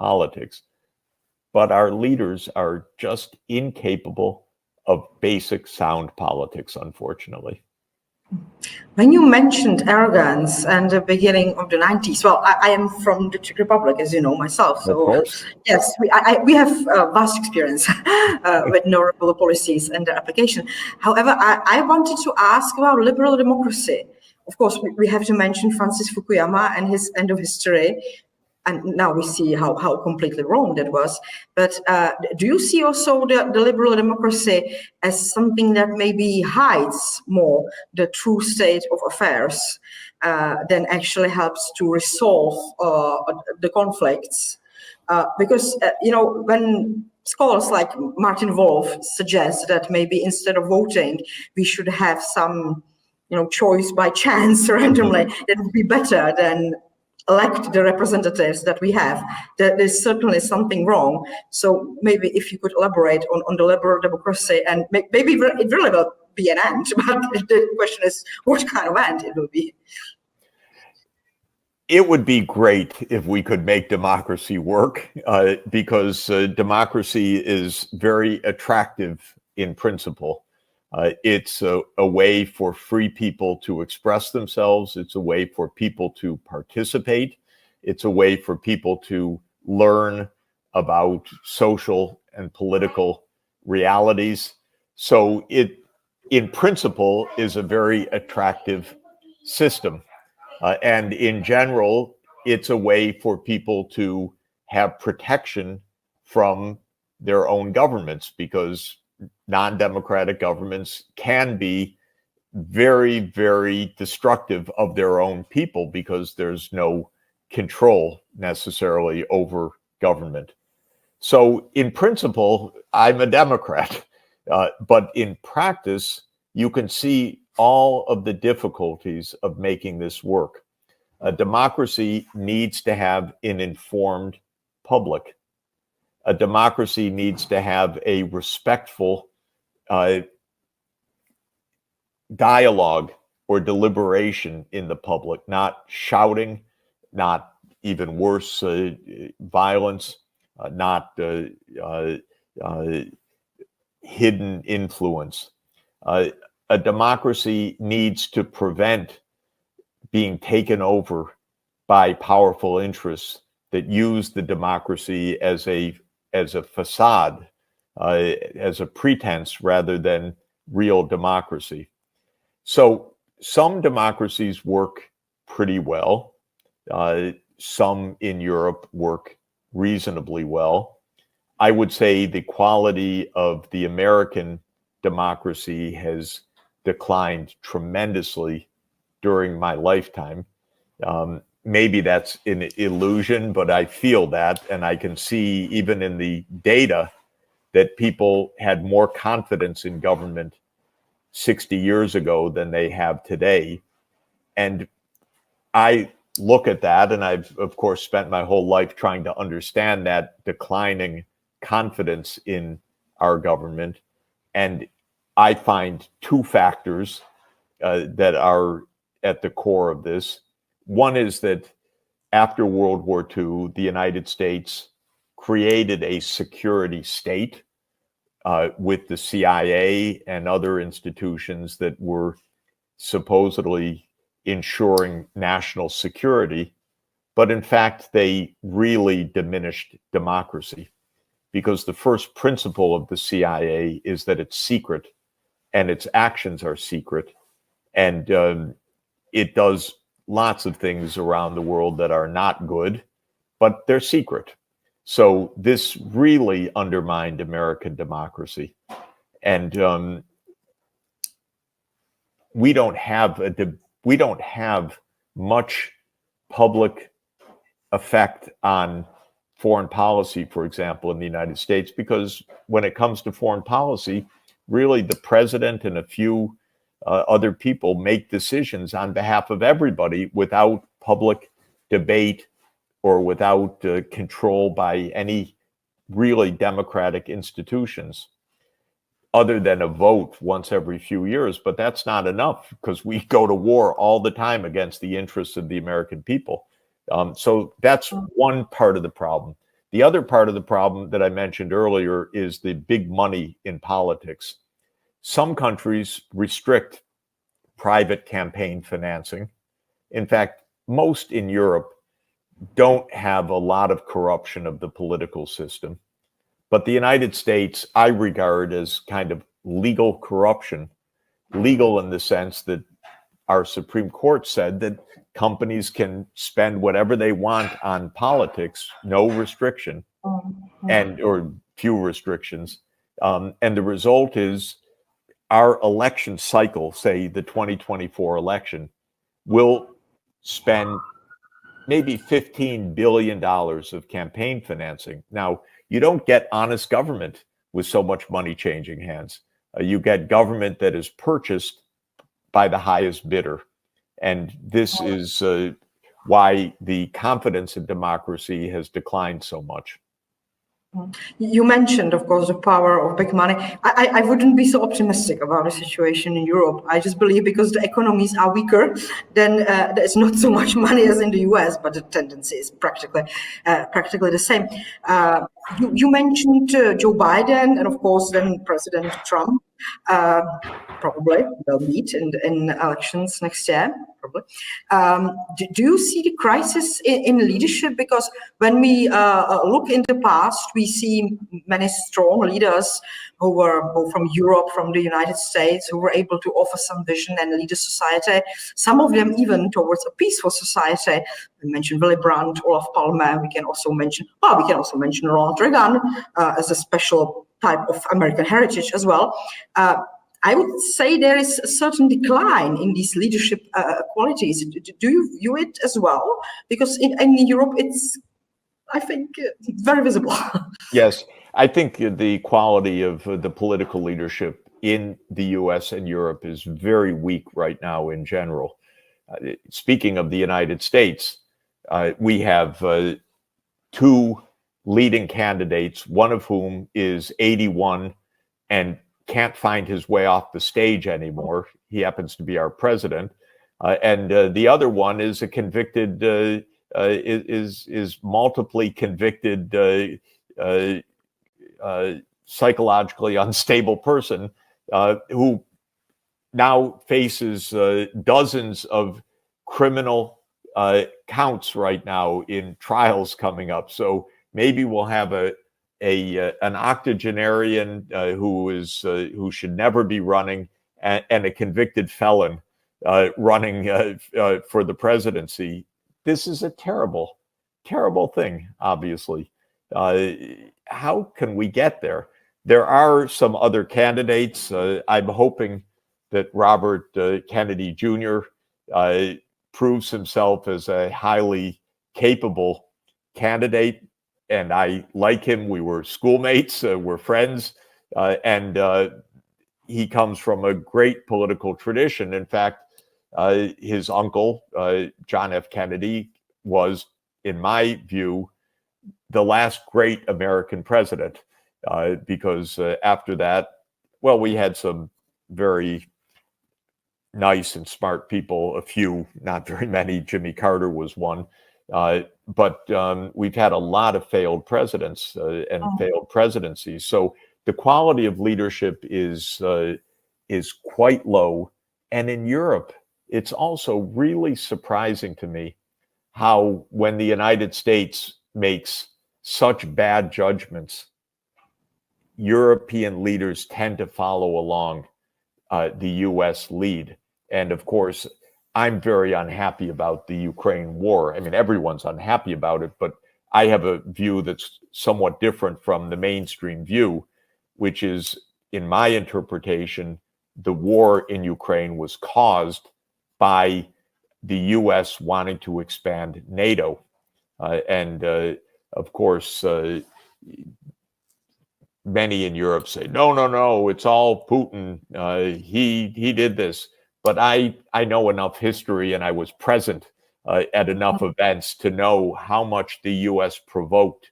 politics, but our leaders are just incapable of basic sound politics, unfortunately. When you mentioned arrogance and the beginning of the 90s, well, I am from the Czech Republic, as you know, myself. So, of course. Yes, we have vast experience with neoliberal policies and their application. However, I wanted to ask about liberal democracy. Of course, we have to mention Francis Fukuyama and his end of history. And now we see how completely wrong that was. But do you see also the liberal democracy as something that maybe hides more the true state of affairs than actually helps to resolve the conflicts? Because, when scholars like Martin Wolf suggest that maybe instead of voting, we should have some, choice by chance randomly, that would be better than elect the representatives that we have. There's certainly something wrong. So maybe if you could elaborate on the liberal democracy, and maybe it really will be an end, but the question is what kind of end it will be. It would be great if we could make democracy work, because democracy is very attractive in principle. It's a way for free people to express themselves. It's a way for people to participate. It's a way for people to learn about social and political realities. So it, in principle, is a very attractive system. And in general, it's a way for people to have protection from their own governments, because non-democratic governments can be very, very destructive of their own people because there's no control necessarily over government. So in principle, I'm a Democrat, but in practice, you can see all of the difficulties of making this work. A democracy needs to have an informed public. A democracy needs to have a respectful dialogue or deliberation in the public, not shouting, not even worse, violence, not hidden influence. A democracy needs to prevent being taken over by powerful interests that use the democracy as a facade, as a pretense rather than real democracy. So some democracies work pretty well. Some in Europe work reasonably well. I would say the quality of the American democracy has declined tremendously during my lifetime. Maybe that's an illusion, but I feel that, and I can see even in the data that people had more confidence in government 60 years ago than they have today. And I look at that, and I've, of course, spent my whole life trying to understand that declining confidence in our government. And I find two factors that are at the core of this. One is that after World War II, the United States created a security state with the CIA and other institutions that were supposedly ensuring national security. But in fact, they really diminished democracy, because the first principle of the CIA is that it's secret and its actions are secret. And it does lots of things around the world that are not good, but they're secret. So this really undermined American democracy. And we don't have much public effect on foreign policy, for example, in the United States, because when it comes to foreign policy, really the president and a few other people make decisions on behalf of everybody without public debate or without control by any really democratic institutions, other than a vote once every few years. But that's not enough, because we go to war all the time against the interests of the American people. So that's one part of the problem. The other part of the problem that I mentioned earlier is the big money in politics. Some countries restrict private campaign financing. In fact, most in Europe don't have a lot of corruption of the political system. But the United States, I regard as kind of legal corruption, legal in the sense that our Supreme Court said that companies can spend whatever they want on politics, no restriction, or few restrictions. And the result is our election cycle, say the 2024 election, will spend maybe $15 billion of campaign financing. Now, you don't get honest government with so much money changing hands. You get government that is purchased by the highest bidder. And this is why the confidence in democracy has declined so much. You mentioned, of course, the power of big money. I wouldn't be so optimistic about the situation in Europe. I just believe because the economies are weaker, then there's not so much money as in the US, but the tendency is practically the same. You mentioned Joe Biden and, of course, then President Trump. Probably they'll meet in elections next year. Probably. Do you see the crisis in leadership? Because when we look in the past, we see many strong leaders who were both from Europe, from the United States, who were able to offer some vision and lead a society. Some of them even towards a peaceful society. We mentioned Willy Brandt, Olof Palme. We can also mention Ronald Reagan as a special type of American heritage as well. I would say there is a certain decline in these leadership qualities. Do you view it as well? Because in Europe, it's, I think, very visible. Yes, I think the quality of the political leadership in the US and Europe is very weak right now in general. Speaking of the United States, we have two leading candidates, one of whom is 81 and can't find his way off the stage anymore. He happens to be our president. And the other one is a convicted, is multiply convicted, psychologically unstable person who now faces dozens of criminal counts right now in trials coming up. So maybe we'll have an octogenarian who should never be running, and a convicted felon running for the presidency. This is a terrible, terrible thing, obviously. How can we get there? There are some other candidates. I'm hoping that Robert Kennedy Jr. Proves himself as a highly capable candidate. And I like him. We were schoolmates, we're friends, and he comes from a great political tradition. In fact, his uncle, John F. Kennedy, was, in my view, the last great American president, because after that, well, we had some very nice and smart people, a few, not very many. Jimmy Carter was one. But we've had a lot of failed presidents and failed presidencies. So the quality of leadership is quite low. And in Europe, it's also really surprising to me how when the United States makes such bad judgments, European leaders tend to follow along the US lead. And of course, I'm very unhappy about the Ukraine war. I mean, everyone's unhappy about it, but I have a view that's somewhat different from the mainstream view, which is, in my interpretation, the war in Ukraine was caused by the US wanting to expand NATO. And of course, many in Europe say, no, it's all Putin. He did this. But I know enough history, and I was present at enough events to know how much the US provoked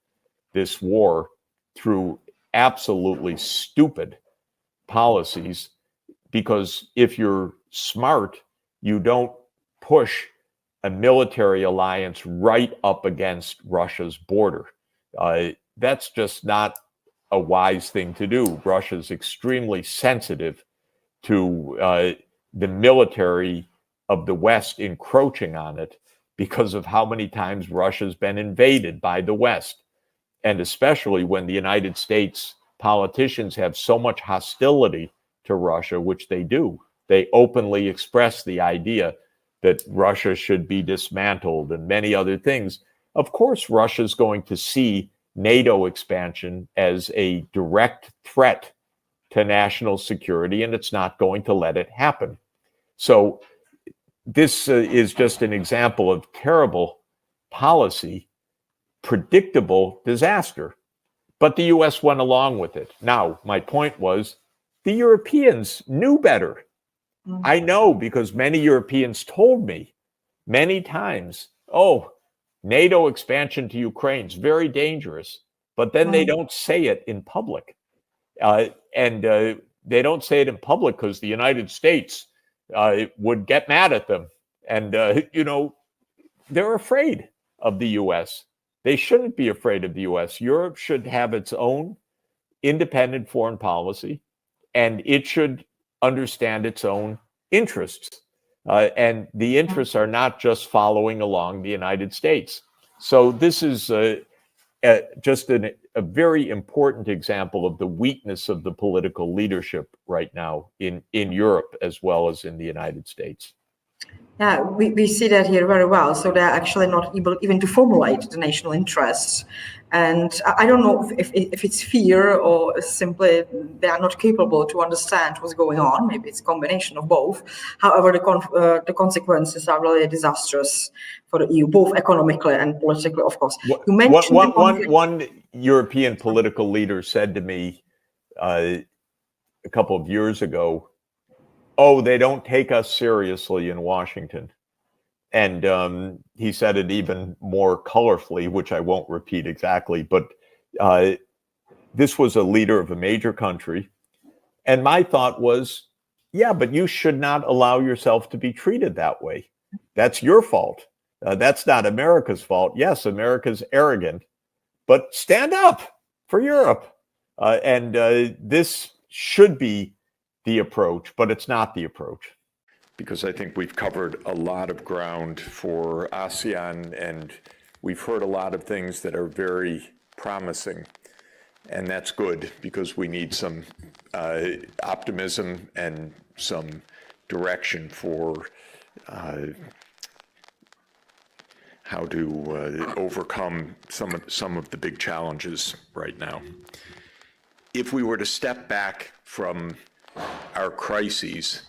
this war through absolutely stupid policies. Because if you're smart, you don't push a military alliance right up against Russia's border. That's just not a wise thing to do. Russia is extremely sensitive to the military of the West encroaching on it because of how many times Russia's been invaded by the West. And especially when the United States politicians have so much hostility to Russia, which they do. They openly express the idea that Russia should be dismantled and many other things. Of course, Russia's going to see NATO expansion as a direct threat to national security, and it's not going to let it happen. So this is just an example of terrible policy, predictable disaster. But the US went along with it. Now, my point was the Europeans knew better. I know because many Europeans told me many times, oh, NATO expansion to Ukraine is very dangerous. But then they don't say it in public. And they don't say it in public because the United States would get mad at them. And, they're afraid of the US. They shouldn't be afraid of the US. Europe should have its own independent foreign policy, and it should understand its own interests. And the interests are not just following along the United States. So this is just a very important example of the weakness of the political leadership right now in Europe as well as in the United States. Yeah, we see that here very well. So they're actually not able even to formulate the national interests. And I don't know if it's fear or simply they are not capable to understand what's going on. Maybe it's a combination of both. However, the consequences are really disastrous for the EU, both economically and politically, of course. You mentioned one European political leader said to me a couple of years ago, oh, they don't take us seriously in Washington. And he said it even more colorfully, which I won't repeat exactly, but this was a leader of a major country. And my thought was, yeah, but you should not allow yourself to be treated that way. That's your fault. That's not America's fault. Yes, America's arrogant, but stand up for Europe. And this should be the approach, but it's not the approach. Because I think we've covered a lot of ground for ASEAN, and we've heard a lot of things that are very promising. And that's good because we need some optimism and some direction for how to overcome some of the big challenges right now. If we were to step back from our crises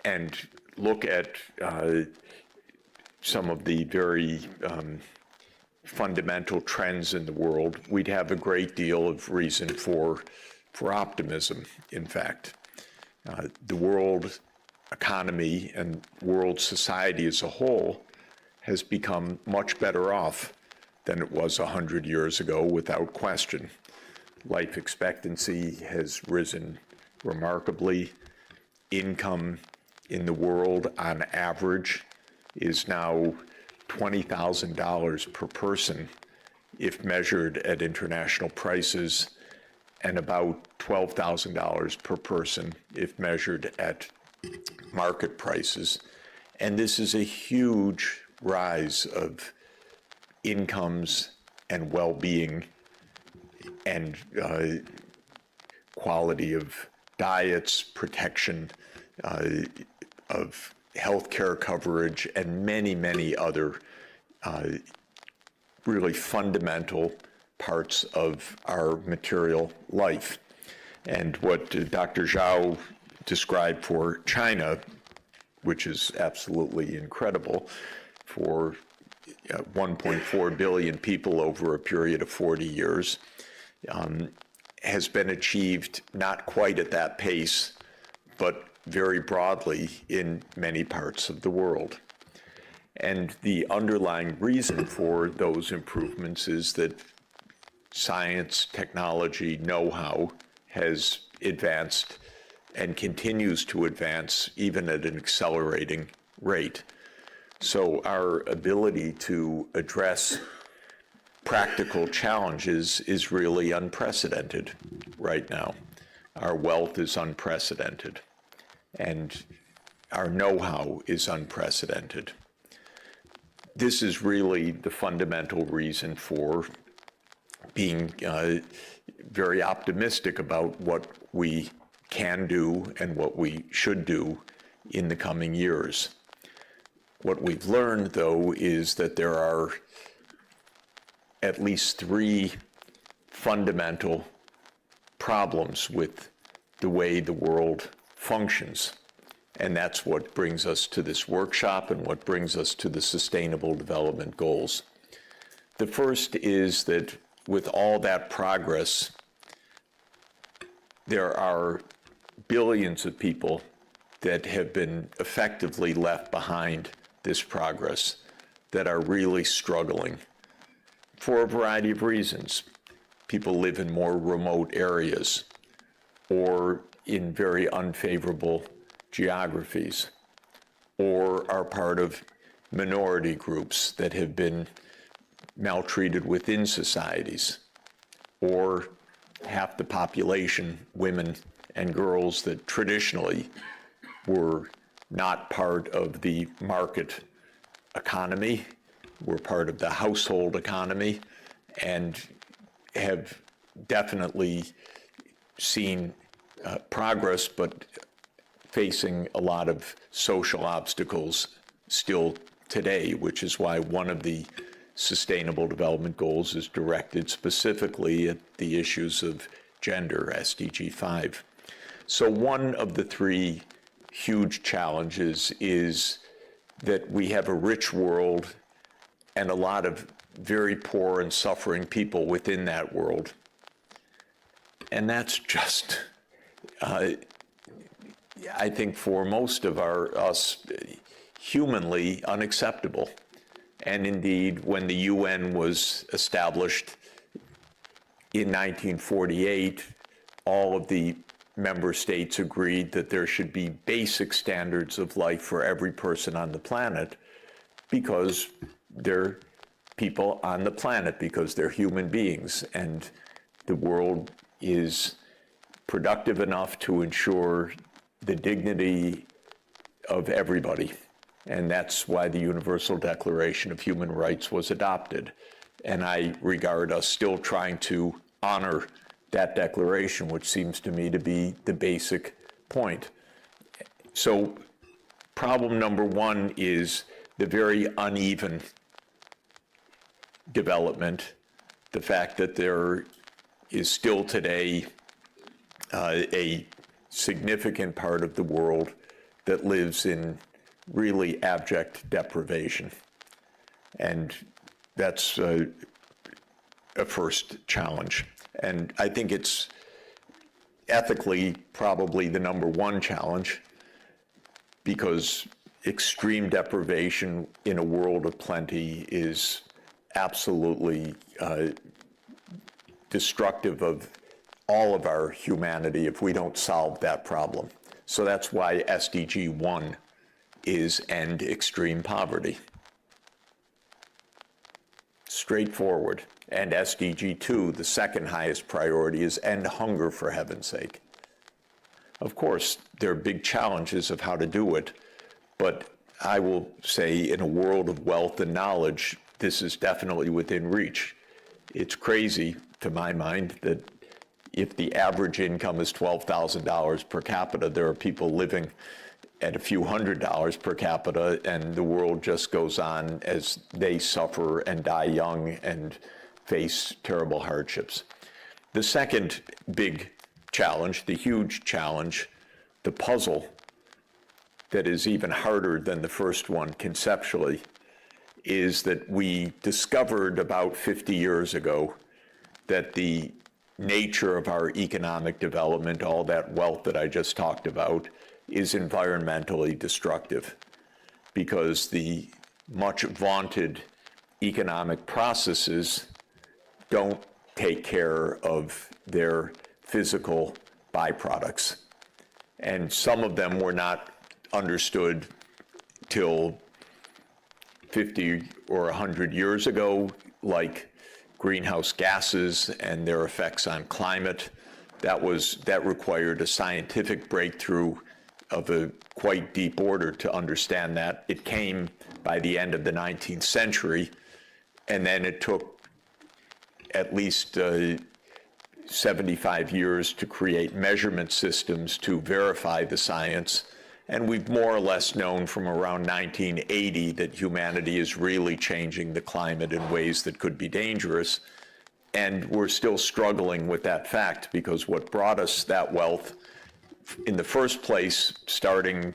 and look at some of the very fundamental trends in the world, we'd have a great deal of reason for optimism, in fact. The world economy and world society as a whole has become much better off than it was 100 years ago, without question. Life expectancy has risen remarkably. Income in the world on average is now $20,000 per person if measured at international prices, and about $12,000 per person if measured at market prices. And this is a huge rise of incomes and well-being and quality of diets, protection of healthcare coverage, and many, many other really fundamental parts of our material life. And what Dr. Zhao described for China, which is absolutely incredible, for 1.4 billion people over a period of 40 years, has been achieved not quite at that pace, but very broadly in many parts of the world. And the underlying reason for those improvements is that science, technology, know-how has advanced and continues to advance even at an accelerating rate. So our ability to address practical challenges is really unprecedented right now. Our wealth is unprecedented, and our know-how is unprecedented. This is really the fundamental reason for being very optimistic about what we can do and what we should do in the coming years. What we've learned, though, is that there are at least three fundamental problems with the way the world functions. And that's what brings us to this workshop and what brings us to the Sustainable Development Goals. The first is that with all that progress, there are billions of people that have been effectively left behind this progress that are really struggling for a variety of reasons. People live in more remote areas or in very unfavorable geographies, or are part of minority groups that have been maltreated within societies, or half the population, women and girls, that traditionally were not part of the market economy, were part of the household economy, and have definitely seen progress, but facing a lot of social obstacles still today, which is why one of the Sustainable Development Goals is directed specifically at the issues of gender, SDG 5. So one of the three huge challenges is that we have a rich world and a lot of very poor and suffering people within that world. And that's just, I think for most of us, humanly unacceptable. And indeed, when the UN was established in 1948, all of the member states agreed that there should be basic standards of life for every person on the planet, because they're people on the planet, because they're human beings, and the world is productive enough to ensure the dignity of everybody. And that's why the Universal Declaration of Human Rights was adopted. And I regard us still trying to honor that declaration, which seems to me to be the basic point. So problem number one is the very uneven development, the fact that there is still today a significant part of the world that lives in really abject deprivation. And that's a first challenge. And I think it's ethically probably the number one challenge, because extreme deprivation in a world of plenty is absolutely destructive of all of our humanity if we don't solve that problem. So that's why SDG 1 is end extreme poverty. Straightforward. And SDG 2, the second highest priority, is end hunger, for heaven's sake. Of course, there are big challenges of how to do it, but I will say in a world of wealth and knowledge, this is definitely within reach. It's crazy, to my mind, that if the average income is $12,000 per capita, there are people living at a few $100s per capita, and the world just goes on as they suffer and die young and face terrible hardships. The second big challenge, the huge challenge, the puzzle that is even harder than the first one conceptually, is that we discovered about 50 years ago that the nature of our economic development, all that wealth that I just talked about, is environmentally destructive, because the much vaunted economic processes don't take care of their physical byproducts. And some of them were not understood till 50 or 100 years ago, like greenhouse gases and their effects on climate. That required a scientific breakthrough of a quite deep order to understand that. It came by the end of the 19th century, and then it took at least 75 years to create measurement systems to verify the science. And we've more or less known from around 1980 that humanity is really changing the climate in ways that could be dangerous. And we're still struggling with that fact, because what brought us that wealth in the first place, starting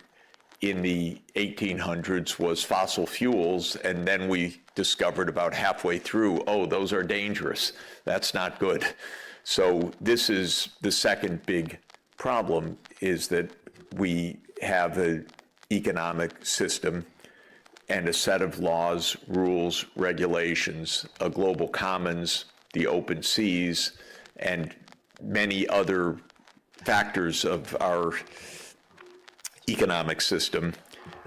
in the 1800s, was fossil fuels. And then we discovered about halfway through, oh, those are dangerous. That's not good. So this is the second big problem, is that we have an economic system and a set of laws, rules, regulations, a global commons, the open seas, and many other factors of our economic system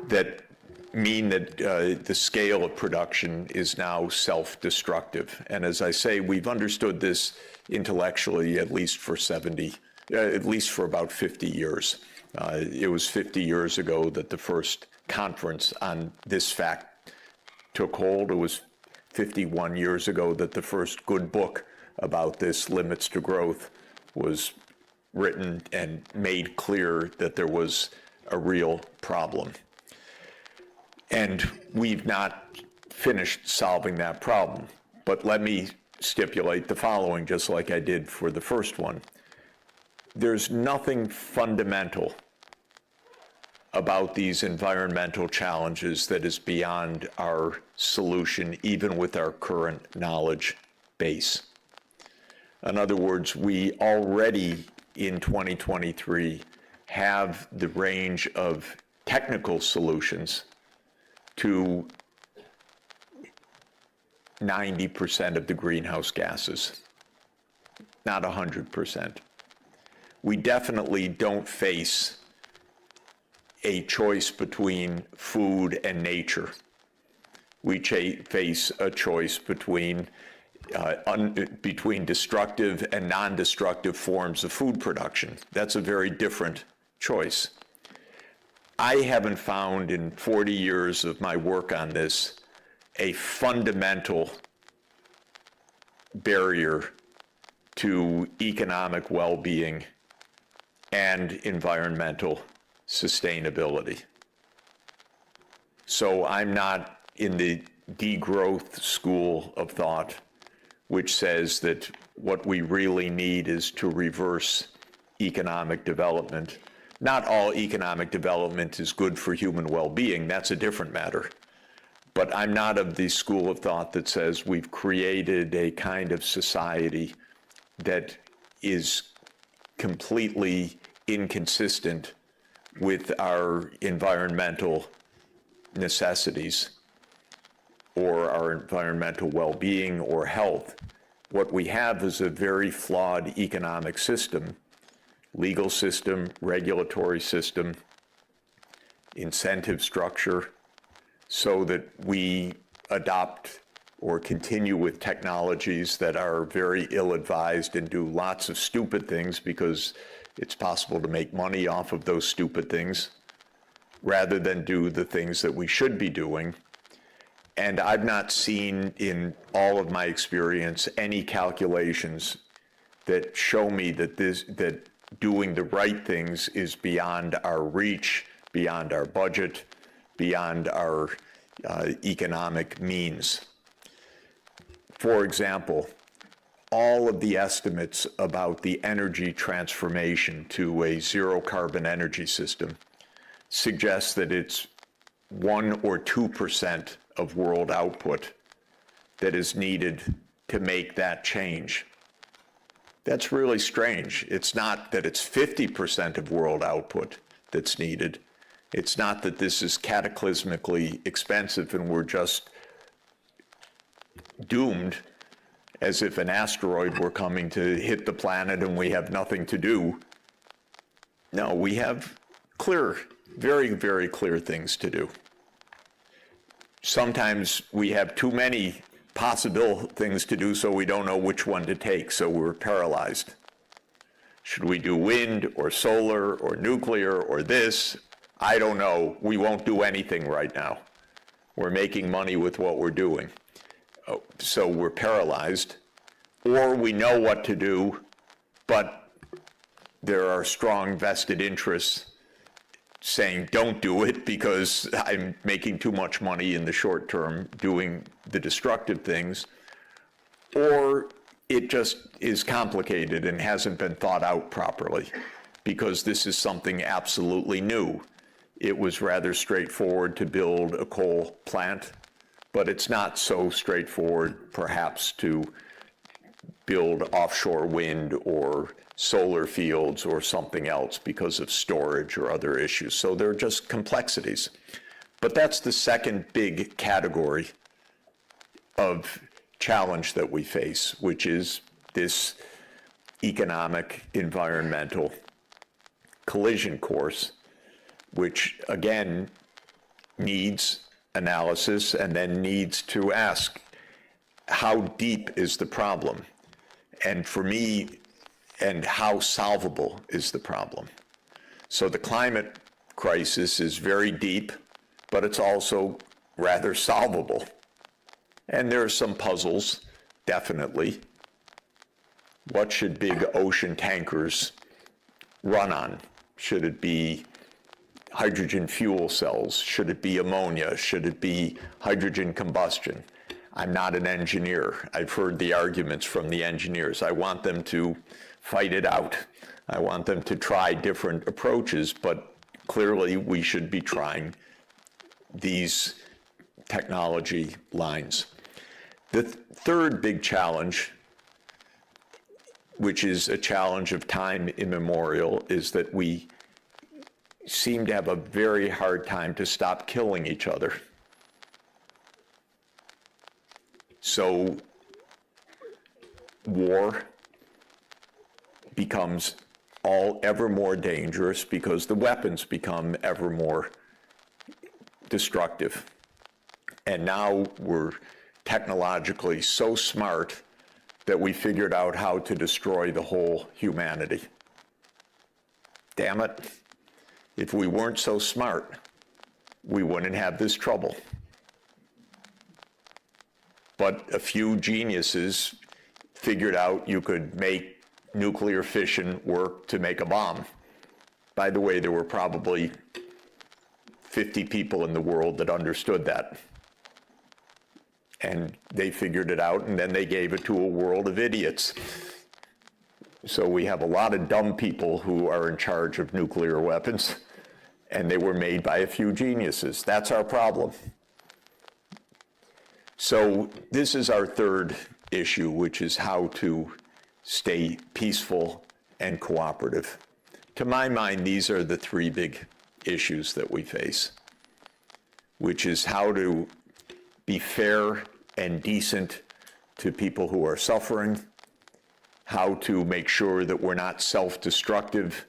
that mean that the scale of production is now self-destructive. And as I say, we've understood this intellectually at least for about 50 years. It was 50 years ago that the first conference on this fact took hold. It was 51 years ago that the first good book about this, Limits to Growth, was written and made clear that there was a real problem. And we've not finished solving that problem. But let me stipulate the following, just like I did for the first one. There's nothing fundamental about these environmental challenges that is beyond our solution, even with our current knowledge base. In other words, we already in 2023 have the range of technical solutions to 90% of the greenhouse gases, not 100%. We definitely don't face a choice between food and nature. We face a choice between destructive and non-destructive forms of food production. That's a very different choice. I haven't found in 40 years of my work on this a fundamental barrier to economic well-being and environmental sustainability. So I'm not in the degrowth school of thought, which says that what we really need is to reverse economic development. Not all economic development is good for human well-being. That's a different matter. But I'm not of the school of thought that says we've created a kind of society that is completely inconsistent with our environmental necessities or our environmental well-being or health. What we have is a very flawed economic system, legal system, regulatory system, incentive structure, so that we adopt or continue with technologies that are very ill-advised and do lots of stupid things because it's possible to make money off of those stupid things, rather than do the things that we should be doing. And I've not seen in all of my experience any calculations that show me that that doing the right things is beyond our reach, beyond our budget, beyond our economic means. For example, all of the estimates about the energy transformation to a zero carbon energy system suggest that it's 1 or 2% of world output that is needed to make that change. That's really strange. It's not that it's 50% of world output that's needed. It's not that this is cataclysmically expensive and we're just doomed as if an asteroid were coming to hit the planet and we have nothing to do. No, we have clear, very, very clear things to do. Sometimes we have too many possible things to do, so we don't know which one to take, so we're paralyzed. Should we do wind or solar or nuclear or this? I don't know. We won't do anything right now. We're making money with what we're doing. So we're paralyzed. Or we know what to do, but there are strong vested interests saying don't do it because I'm making too much money in the short term doing the destructive things. Or it just is complicated and hasn't been thought out properly because this is something absolutely new. It was rather straightforward to build a coal plant, but it's not so straightforward perhaps to build offshore wind or solar fields or something else because of storage or other issues. So there are just complexities. But that's the second big category of challenge that we face, which is this economic environmental collision course, which again needs analysis and then needs to ask, how deep is the problem? And for me, and how solvable is the problem? So the climate crisis is very deep, but it's also rather solvable. And there are some puzzles, definitely. What should big ocean tankers run on? Should it be hydrogen fuel cells? Should it be ammonia? Should it be hydrogen combustion? I'm not an engineer. I've heard the arguments from the engineers. I want them to fight it out. I want them to try different approaches, but clearly we should be trying these technology lines. The third big challenge, which is a challenge of time immemorial, is that we seem to have a very hard time to stop killing each other. So war becomes ever more dangerous because the weapons become ever more destructive. And now we're technologically so smart that we figured out how to destroy the whole humanity. Damn it. If we weren't so smart, we wouldn't have this trouble. But a few geniuses figured out you could make nuclear fission work to make a bomb. By the way, there were probably 50 people in the world that understood that. And they figured it out, and then they gave it to a world of idiots. So we have a lot of dumb people who are in charge of nuclear weapons, and they were made by a few geniuses. That's our problem. So this is our third issue, which is how to stay peaceful and cooperative. To my mind, these are the three big issues that we face, which is how to be fair and decent to people who are suffering, how to make sure that we're not self-destructive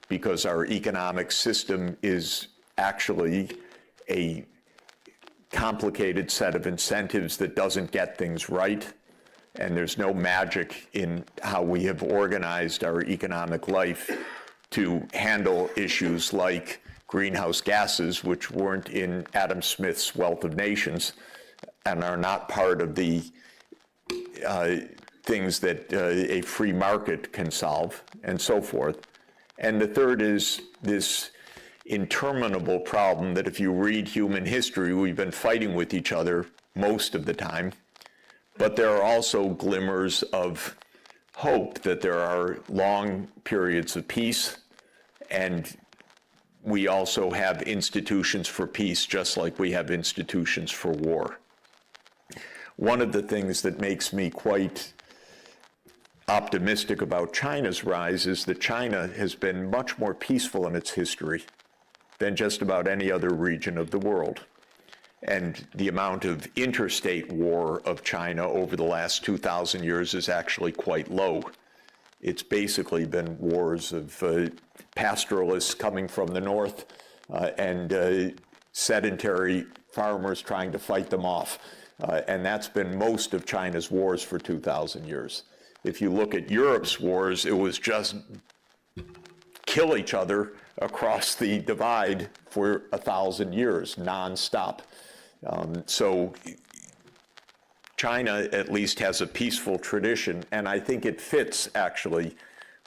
because our economic system is actually a complicated set of incentives that doesn't get things right, and there's no magic in how we have organized our economic life to handle issues like greenhouse gases, which weren't in Adam Smith's Wealth of Nations and are not part of the things that a free market can solve, and so forth. And the third is this interminable problem that if you read human history, we've been fighting with each other most of the time, but there are also glimmers of hope that there are long periods of peace, and we also have institutions for peace just like we have institutions for war. One of the things that makes me quite optimistic about China's rise is that China has been much more peaceful in its history than just about any other region of the world. And the amount of interstate war of China over the last 2,000 years is actually quite low. It's basically been wars of pastoralists coming from the north and sedentary farmers trying to fight them off. And that's been most of China's wars for 2,000 years. If you look at Europe's wars, it was just kill each other across the divide for 1,000 years, nonstop. So China at least has a peaceful tradition, and I think it fits actually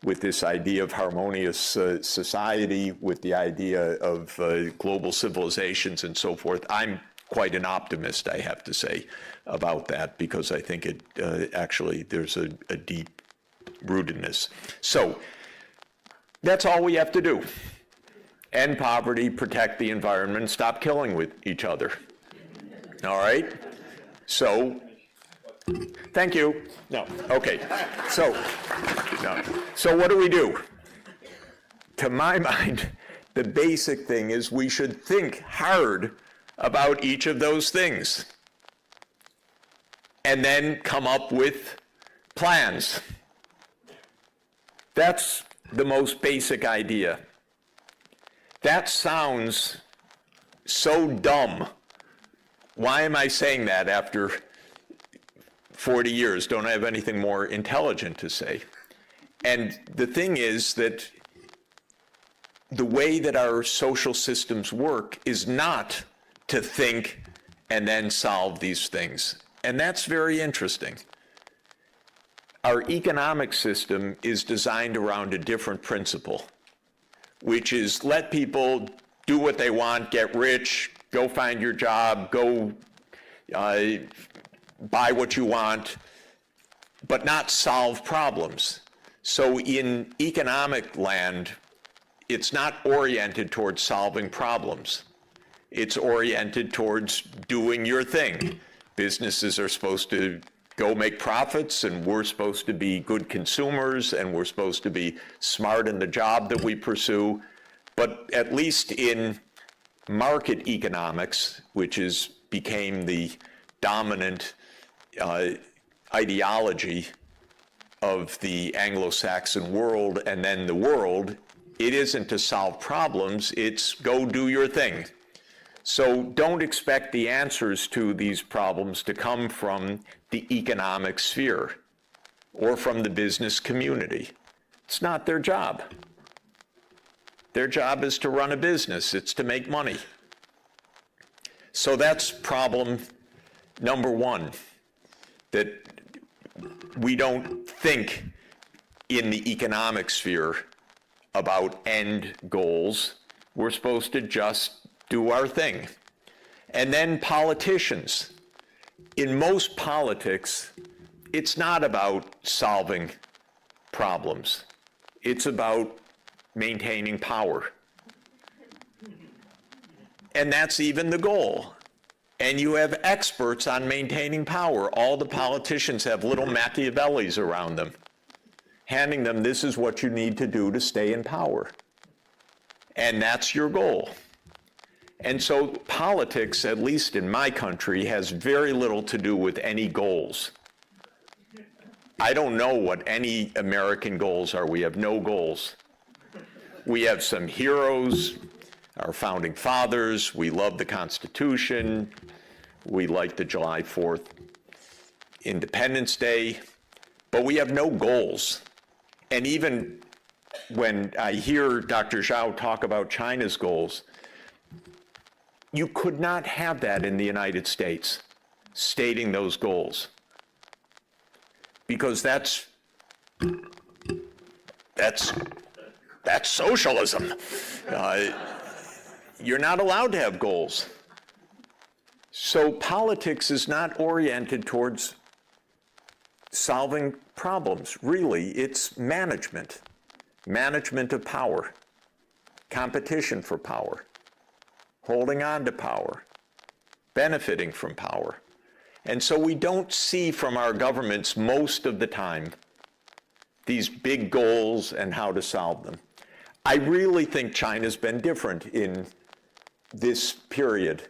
with this idea of harmonious society, with the idea of global civilizations and so forth. I'm quite an optimist, I have to say, about that, because I think it actually there's a deep rootedness. So that's all we have to do. End poverty, protect the environment, stop killing with each other. All right? So, thank you. No, okay. So what do we do? To my mind, the basic thing is we should think hard about each of those things and then come up with plans. That's the most basic idea. That sounds so dumb. Why am I saying that after 40 years? Don't I have anything more intelligent to say? And the thing is that the way that our social systems work is not to think and then solve these things. And that's very interesting. Our economic system is designed around a different principle, which is let people do what they want, get rich, go find your job, go buy what you want, but not solve problems. So in economic land, it's not oriented towards solving problems. It's oriented towards doing your thing. Businesses are supposed to go make profits, and we're supposed to be good consumers, and we're supposed to be smart in the job that we pursue. But at least in market economics, which became the dominant ideology of the Anglo-Saxon world and then the world, it isn't to solve problems, it's go do your thing. So don't expect the answers to these problems to come from the economic sphere or from the business community. It's not their job. Their job is to run a business. It's to make money. So that's problem number one, that we don't think in the economic sphere about end goals. We're supposed to just do our thing. And then politicians. In most politics, it's not about solving problems. It's about maintaining power. And that's even the goal. And you have experts on maintaining power. All the politicians have little Machiavellis around them, handing them, this is what you need to do to stay in power. And that's your goal. And so politics, at least in my country, has very little to do with any goals. I don't know what any American goals are. We have no goals. We have some heroes, our founding fathers. We love the Constitution. We like the July 4th Independence Day, but we have no goals. And even when I hear Dr. Zhao talk about China's goals, you could not have that in the United States, stating those goals, because that's socialism. You're not allowed to have goals. So politics is not oriented towards solving problems. Really, it's management of power, competition for power, holding on to power, benefiting from power. And so we don't see from our governments most of the time these big goals and how to solve them. I really think China's been different in this period,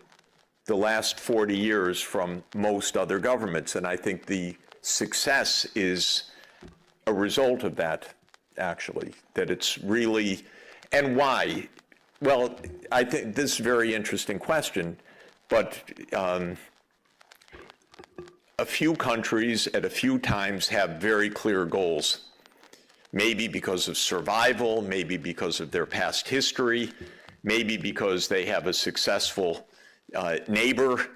the last 40 years, from most other governments. And I think the success is a result of that, actually, that it's really, and why? Well, I think this is a very interesting question, but a few countries at a few times have very clear goals. Maybe because of survival, maybe because of their past history, maybe because they have a successful neighbor,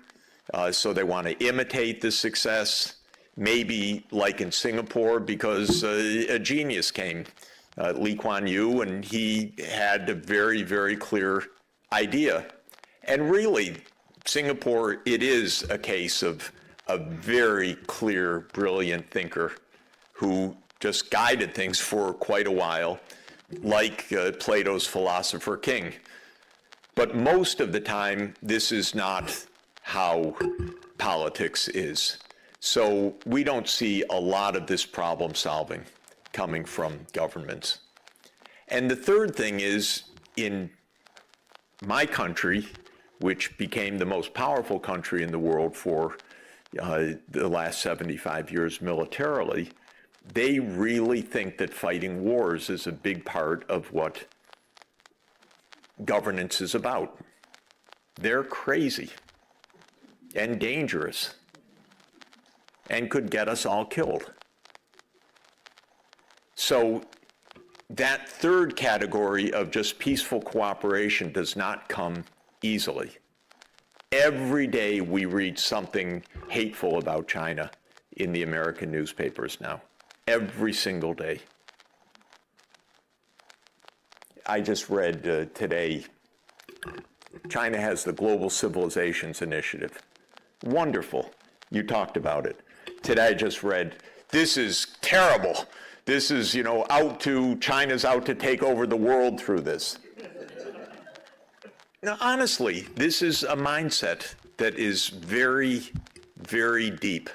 so they want to imitate the success. Maybe, like in Singapore, because a genius came, Lee Kuan Yew, and he had a very, very clear idea. And really, Singapore, it is a case of a very clear, brilliant thinker who just guided things for quite a while, like Plato's philosopher king. But most of the time, this is not how politics is. So we don't see a lot of this problem solving coming from governments. And the third thing is, in my country, which became the most powerful country in the world for the last 75 years militarily, they really think that fighting wars is a big part of what governance is about. They're crazy and dangerous and could get us all killed. So that third category of just peaceful cooperation does not come easily. Every day we read something hateful about China in the American newspapers now. Every single day. I just read today, China has the Global Civilizations Initiative. Wonderful. You talked about it. Today I just read, this is terrible. This is, China's out to take over the world through this. Now, honestly, this is a mindset that is very, very deep,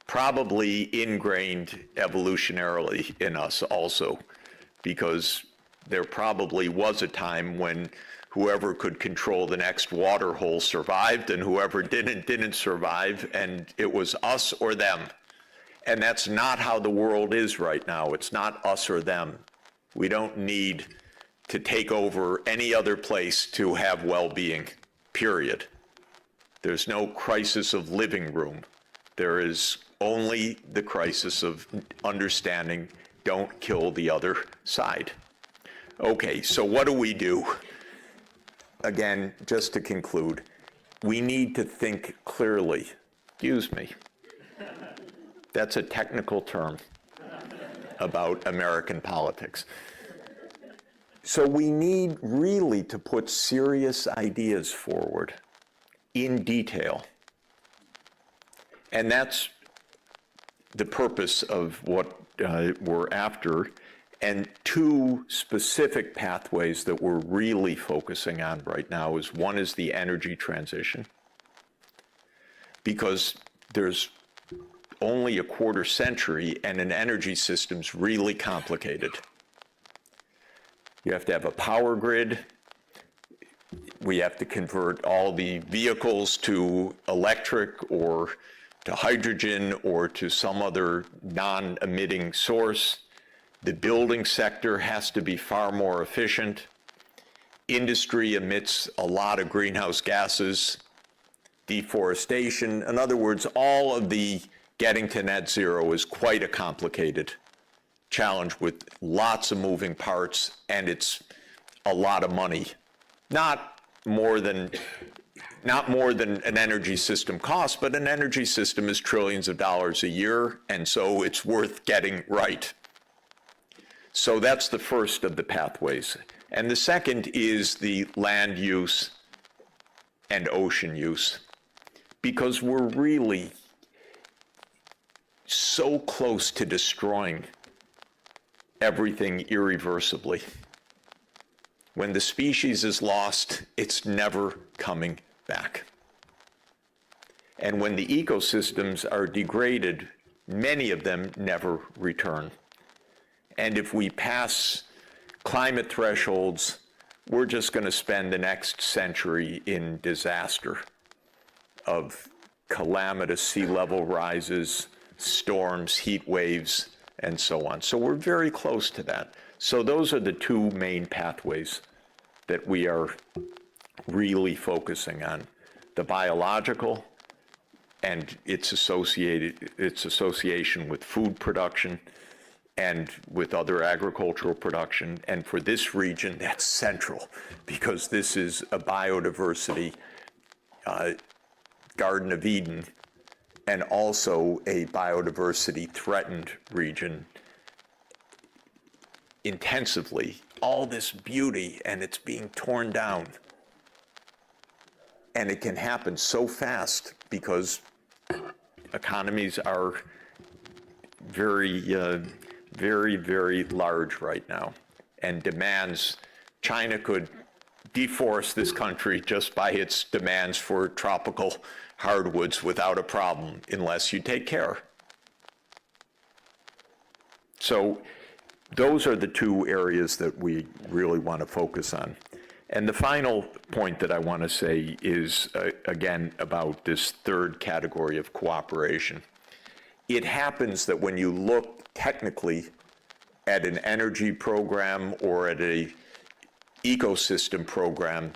probably ingrained evolutionarily in us also, because there probably was a time when whoever could control the next water hole survived, and whoever didn't survive, and it was us or them. And that's not how the world is right now. It's not us or them. We don't need to take over any other place to have well-being, period. There's no crisis of living room. There is only the crisis of understanding, don't kill the other side. Okay, so what do we do? Again, just to conclude, we need to think clearly. Excuse me. That's a technical term about American politics. So we need really to put serious ideas forward in detail. And that's the purpose of what we're after. And two specific pathways that we're really focusing on right now is, one is the energy transition, because there's only a quarter century and an energy system's really complicated. You have to have a power grid. We have to convert all the vehicles to electric or to hydrogen or to some other non-emitting source. The building sector has to be far more efficient. Industry emits a lot of greenhouse gases. Deforestation. In other words, all of the getting to net zero is quite a complicated challenge with lots of moving parts, and it's a lot of money. Not more than an energy system costs, but an energy system is trillions of dollars a year, and so it's worth getting right. So that's the first of the pathways. And the second is the land use and ocean use, because we're really so close to destroying everything irreversibly. When the species is lost, it's never coming back. And when the ecosystems are degraded, many of them never return. And if we pass climate thresholds, we're just going to spend the next century in disaster of calamitous sea level rises, storms, heat waves, and so on. So we're very close to that. So those are the two main pathways that we are really focusing on: the biological and its association with food production and with other agricultural production. And for this region, that's central, because this is a biodiversity Garden of Eden, and also a biodiversity threatened region intensively. All this beauty, and it's being torn down. And it can happen so fast because economies are very, very large right now, and demands. China could deforest this country just by its demands for tropical hardwoods without a problem, unless you take care. So those are the two areas that we really want to focus on. And the final point that I want to say is, again, about this third category of cooperation. It happens that when you look technically at an energy program or at a ecosystem program,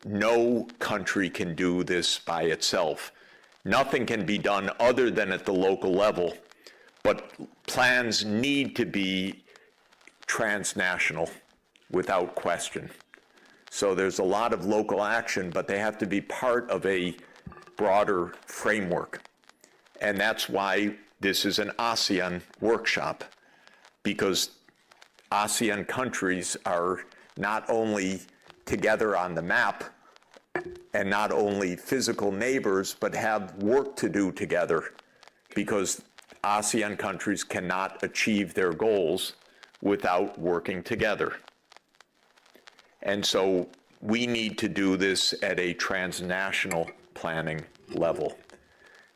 no country can do this by itself. Nothing can be done other than at the local level, but plans need to be transnational without question. So there's a lot of local action, but they have to be part of a broader framework. And that's why this is an ASEAN workshop, because ASEAN countries are not only together on the map and not only physical neighbors, but have work to do together, because ASEAN countries cannot achieve their goals without working together. And so we need to do this at a transnational planning level.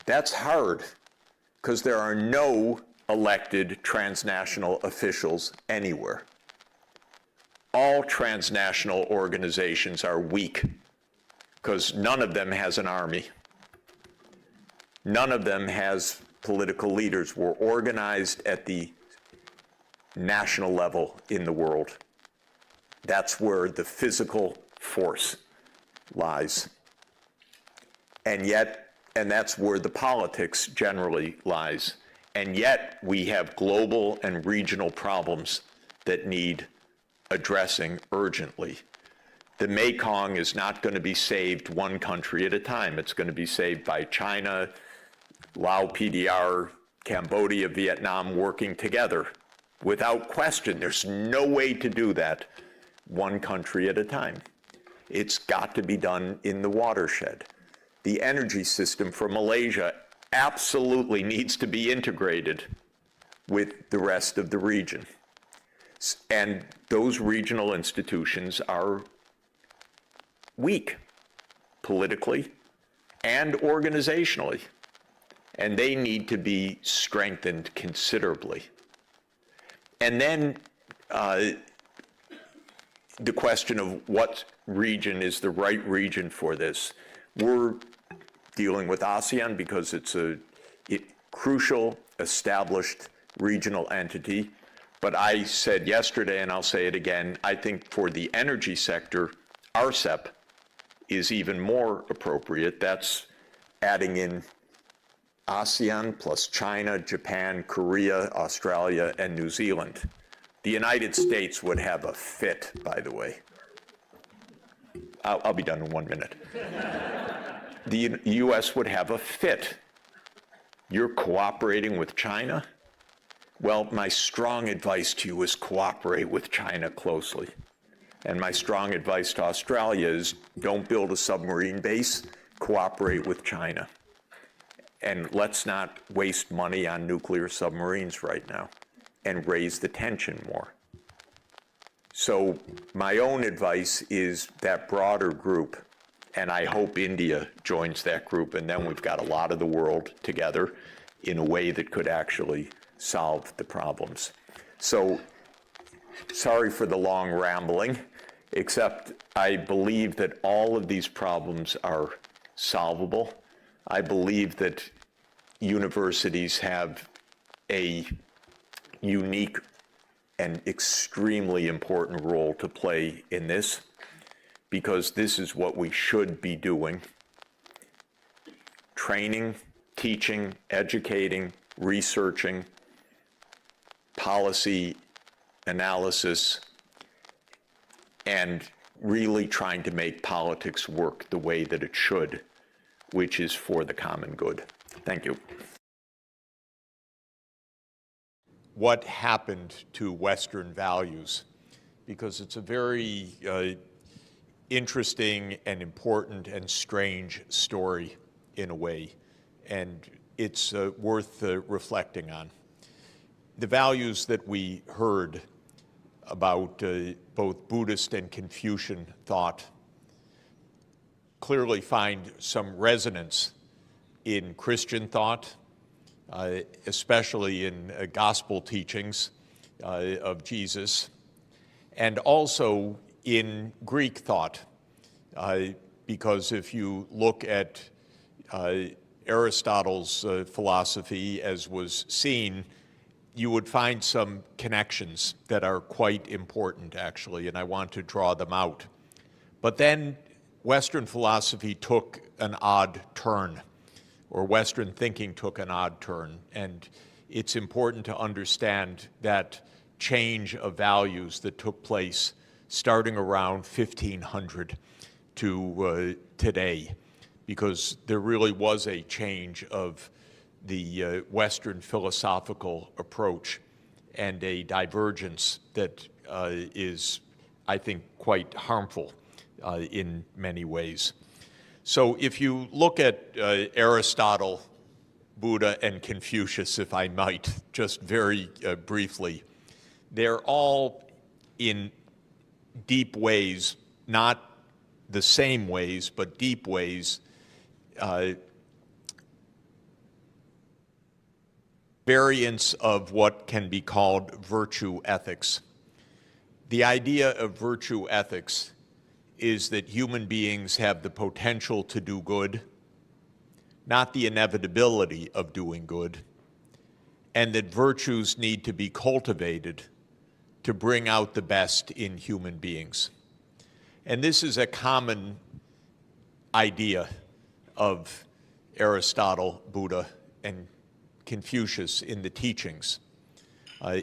That's hard, because there are no elected transnational officials anywhere. All transnational organizations are weak, because none of them has an army. None of them has political leaders. We're organized at the national level in the world. That's where the physical force lies. And that's where the politics generally lies. And yet we have global and regional problems that need addressing urgently. The Mekong is not going to be saved one country at a time. It's going to be saved by China, Laos, PDR, Cambodia, Vietnam working together. Without question, there's no way to do that one country at a time. It's got to be done in the watershed. The energy system for Malaysia absolutely needs to be integrated with the rest of the region. And those regional institutions are weak politically and organizationally, and they need to be strengthened considerably. And then the question of what region is the right region for this. We're dealing with ASEAN because it's a crucial, established regional entity. But I said yesterday, and I'll say it again, I think for the energy sector, RCEP is even more appropriate. That's adding in ASEAN plus China, Japan, Korea, Australia, and New Zealand. The United States would have a fit, by the way. I'll be done in 1 minute. The US would have a fit. You're cooperating with China? Well, my strong advice to you is cooperate with China closely. And my strong advice to Australia is don't build a submarine base, cooperate with China. And let's not waste money on nuclear submarines right now and raise the tension more. So my own advice is that broader group, and I hope India joins that group, and then we've got a lot of the world together in a way that could actually solve the problems. So sorry for the long rambling, except I believe that all of these problems are solvable. I believe that universities have a unique and extremely important role to play in this, because this is what we should be doing. Training teaching, educating, researching, policy analysis, and really trying to make politics work the way that it should, which is for the common good. Thank you. What happened to Western values? Because it's a very interesting and important and strange story in a way, and it's worth reflecting on. The values that we heard about both Buddhist and Confucian thought clearly find some resonance in Christian thought, especially in gospel teachings of Jesus, and also in Greek thought, because if you look at Aristotle's philosophy, as was seen, you would find some connections that are quite important, actually, and I want to draw them out. But then Western philosophy took an odd turn, or Western thinking took an odd turn, and it's important to understand that change of values that took place starting around 1500 to today, because there really was a change of the Western philosophical approach and a divergence that is, I think, quite harmful in many ways. So if you look at Aristotle, Buddha, and Confucius, if I might, just very briefly, they're all in deep ways, not the same ways, but deep ways, variants of what can be called virtue ethics. The idea of virtue ethics is that human beings have the potential to do good, not the inevitability of doing good, and that virtues need to be cultivated to bring out the best in human beings. And this is a common idea of Aristotle, Buddha, and Confucius in the teachings.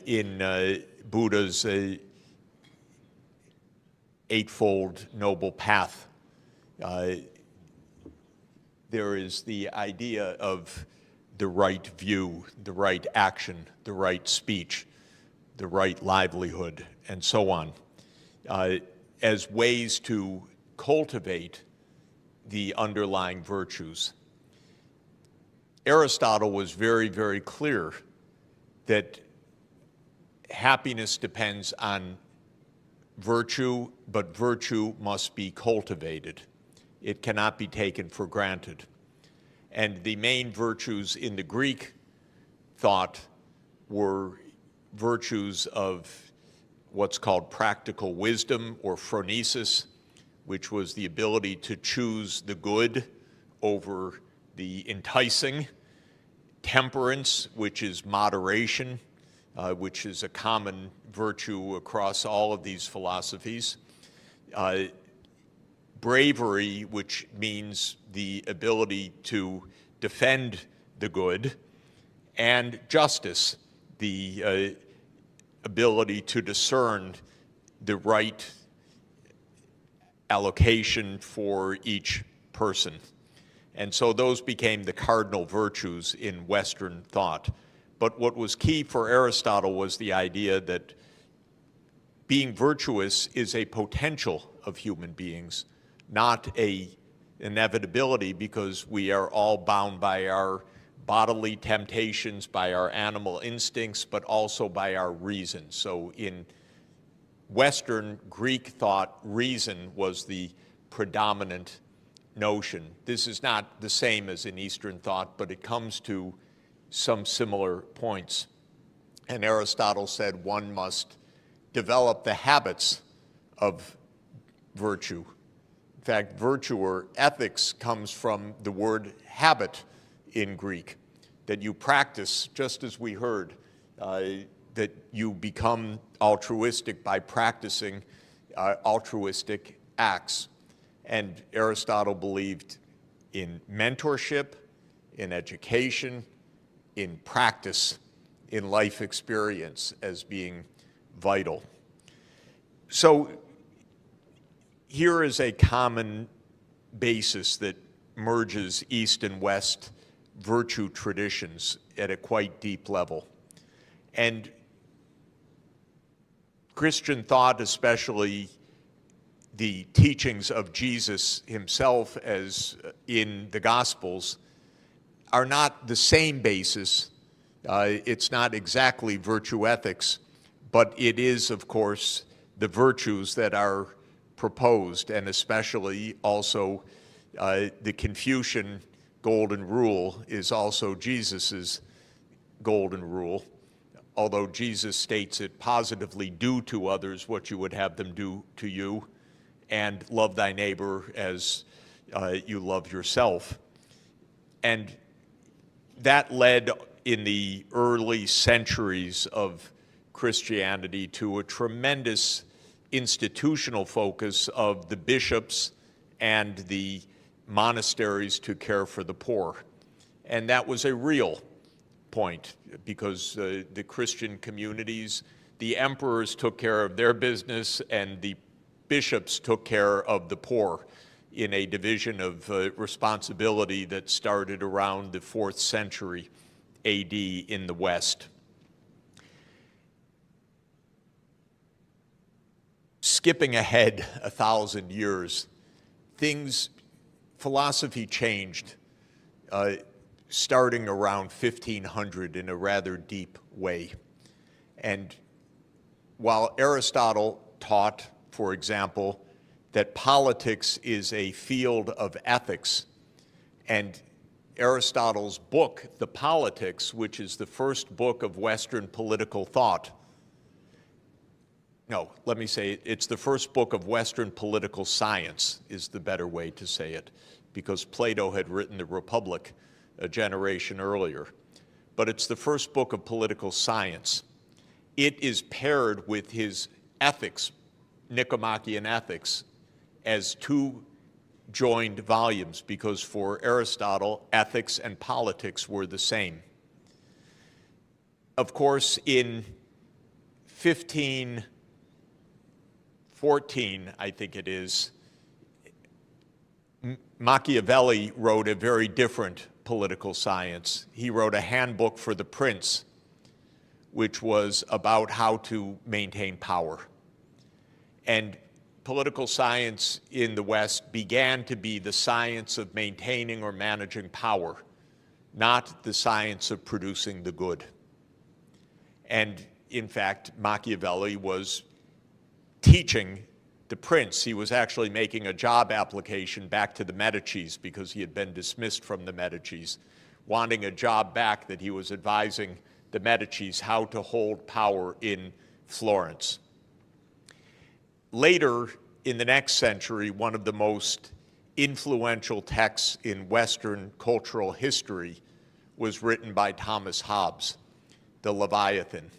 In Buddha's Eightfold Noble Path, there is the idea of the right view, the right action, the right speech, the right livelihood, and so on, as ways to cultivate the underlying virtues. Aristotle was very, very clear that happiness depends on virtue, but virtue must be cultivated. It cannot be taken for granted. And the main virtues in the Greek thought were virtues of what's called practical wisdom, or phronesis, which was the ability to choose the good over the enticing; temperance, which is moderation, which is a common virtue across all of these philosophies; bravery, which means the ability to defend the good; and justice, the ability to discern the right allocation for each person. And so those became the cardinal virtues in Western thought. But what was key for Aristotle was the idea that being virtuous is a potential of human beings, not an inevitability, because we are all bound by our bodily temptations, by our animal instincts, but also by our reason. So in Western Greek thought, reason was the predominant notion. This is not the same as in Eastern thought, but it comes to some similar points. And Aristotle said one must develop the habits of virtue. In fact, virtue or ethics comes from the word habit in Greek, that you practice, just as we heard, that you become altruistic by practicing altruistic acts. And Aristotle believed in mentorship, in education, in practice, in life experience as being vital. So here is a common basis that merges East and West virtue traditions at a quite deep level. And Christian thought, especially the teachings of Jesus himself as in the Gospels, are not the same basis. It's not exactly virtue ethics, but it is, of course, the virtues that are proposed, and especially also the Confucian golden rule is also Jesus's golden rule, although Jesus states it positively: do to others what you would have them do to you, and love thy neighbor as you love yourself. And that led in the early centuries of Christianity to a tremendous institutional focus of the bishops and the monasteries to care for the poor. And that was a real point, because the Christian communities, the emperors took care of their business and the bishops took care of the poor in a division of responsibility that started around the 4th century AD in the West. Skipping ahead 1,000 years, philosophy changed starting around 1500 in a rather deep way. And while Aristotle taught, for example, that politics is a field of ethics, and Aristotle's book, The Politics, which is the first book of Western political thought, no, let me say it's the first book of Western political science is the better way to say it, because Plato had written the Republic a generation earlier. But it's the first book of political science. It is paired with his ethics, Nicomachean Ethics, as two joined volumes, because for Aristotle, ethics and politics were the same. Of course, in 1514, I think it is, Machiavelli wrote a very different political science. He wrote a handbook for the prince, which was about how to maintain power. And political science in the West began to be the science of maintaining or managing power, not the science of producing the good. And in fact, Machiavelli was teaching the prince. He was actually making a job application back to the Medicis because he had been dismissed from the Medicis, wanting a job back that he was advising the Medicis how to hold power in Florence. Later, in the next century, one of the most influential texts in Western cultural history was written by Thomas Hobbes, the Leviathan.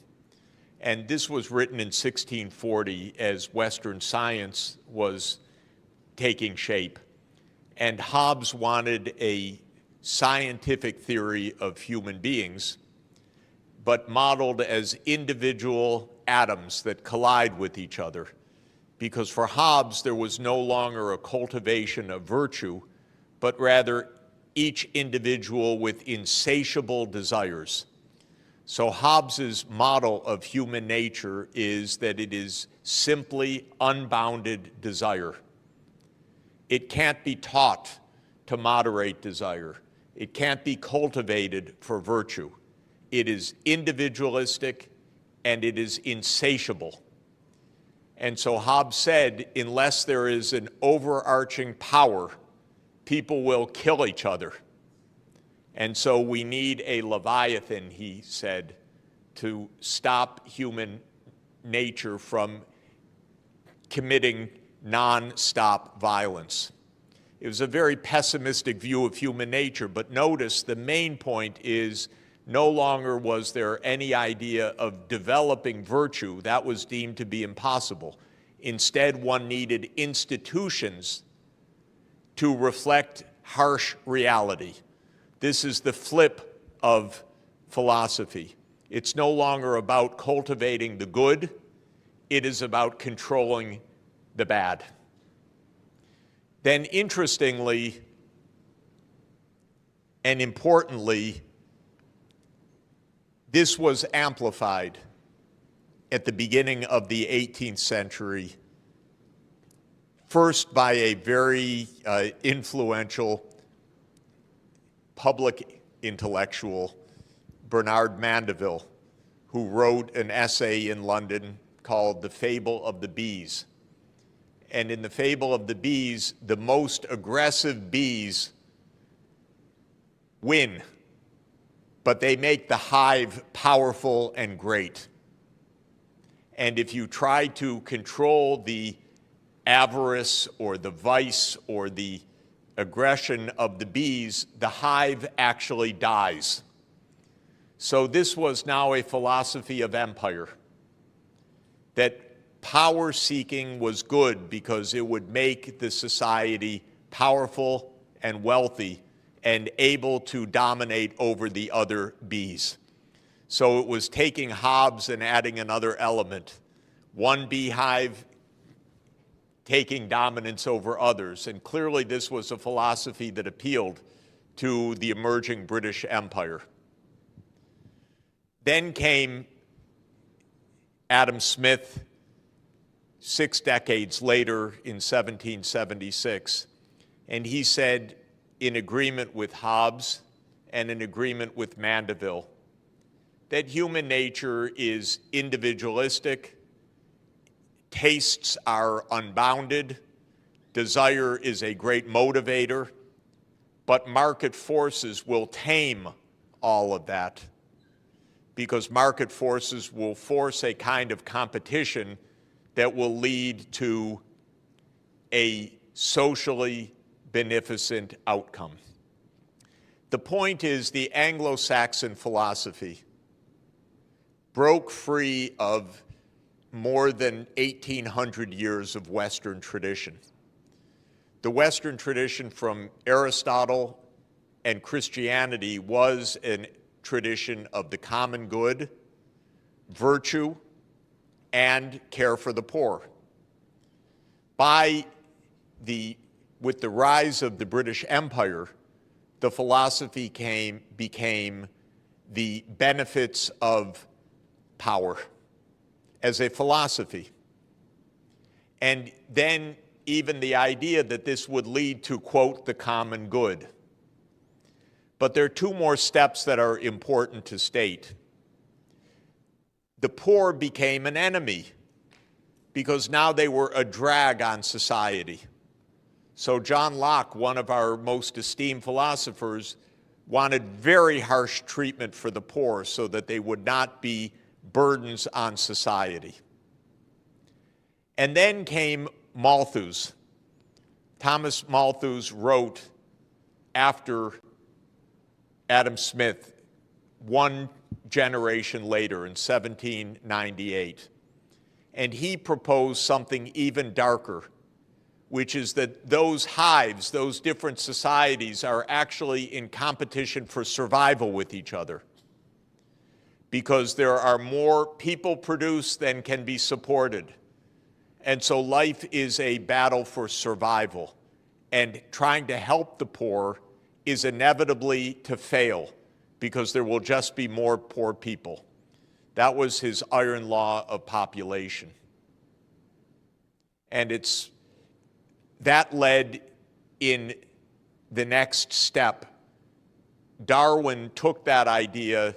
And this was written in 1640 as Western science was taking shape. And Hobbes wanted a scientific theory of human beings, but modeled as individual atoms that collide with each other. Because for Hobbes, there was no longer a cultivation of virtue, but rather each individual with insatiable desires. So Hobbes's model of human nature is that it is simply unbounded desire. It can't be taught to moderate desire. It can't be cultivated for virtue. It is individualistic and it is insatiable. And so Hobbes said, unless there is an overarching power, people will kill each other. And so we need a Leviathan, he said, to stop human nature from committing non-stop violence. It was a very pessimistic view of human nature, but notice the main point is no longer was there any idea of developing virtue. That was deemed to be impossible. Instead, one needed institutions to reflect harsh reality. This is the flip of philosophy. It's no longer about cultivating the good, it is about controlling the bad. Then interestingly and importantly, this was amplified at the beginning of the 18th century, first by a very influential public intellectual, Bernard Mandeville, who wrote an essay in London called The Fable of the Bees. And in The Fable of the Bees, the most aggressive bees win, but they make the hive powerful and great. And if you try to control the avarice or the vice or the aggression of the bees, the hive actually dies. So this was now a philosophy of empire, that power seeking was good because it would make the society powerful and wealthy and able to dominate over the other bees. So it was taking Hobbes and adding another element, one beehive taking dominance over others. And clearly this was a philosophy that appealed to the emerging British Empire. Then came Adam Smith 6 decades later in 1776, and he said, in agreement with Hobbes and in agreement with Mandeville, that human nature is individualistic, tastes are unbounded, desire is a great motivator, but market forces will tame all of that, because market forces will force a kind of competition that will lead to a socially beneficent outcome. The point is, the Anglo-Saxon philosophy broke free of more than 1,800 years of Western tradition. The Western tradition from Aristotle and Christianity was a tradition of the common good, virtue, and care for the poor. With the rise of the British Empire, the philosophy became the benefits of power as a philosophy. And then even the idea that this would lead to, quote, the common good. But there are two more steps that are important to state. The poor became an enemy because now they were a drag on society. So John Locke, one of our most esteemed philosophers, wanted very harsh treatment for the poor so that they would not be burdens on society. And then came Malthus. Thomas Malthus wrote after Adam Smith, one generation later in 1798. And he proposed something even darker, which is that those hives, those different societies, are actually in competition for survival with each other, because there are more people produced than can be supported. And so life is a battle for survival, and trying to help the poor is inevitably to fail, because there will just be more poor people. That was his iron law of population. And that led in the next step. Darwin took that idea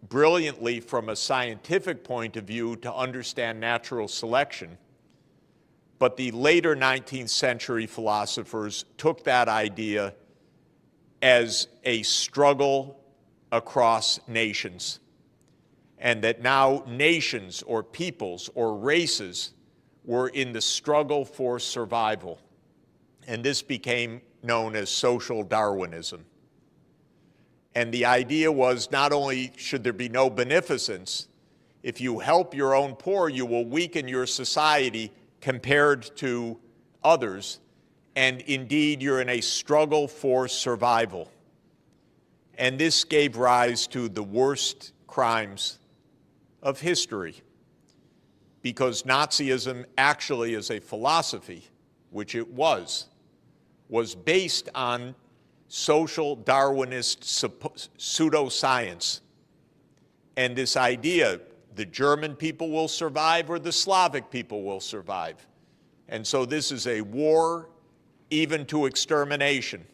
brilliantly from a scientific point of view to understand natural selection. But the later 19th century philosophers took that idea as a struggle across nations, and that now nations or peoples or races were in the struggle for survival. And this became known as social Darwinism. And the idea was, not only should there be no beneficence, if you help your own poor, you will weaken your society compared to others, and indeed you're in a struggle for survival. And this gave rise to the worst crimes of history, because Nazism actually as a philosophy, which it was based on social Darwinist pseudoscience. And this idea, the German people will survive or the Slavic people will survive. And so this is a war even to extermination.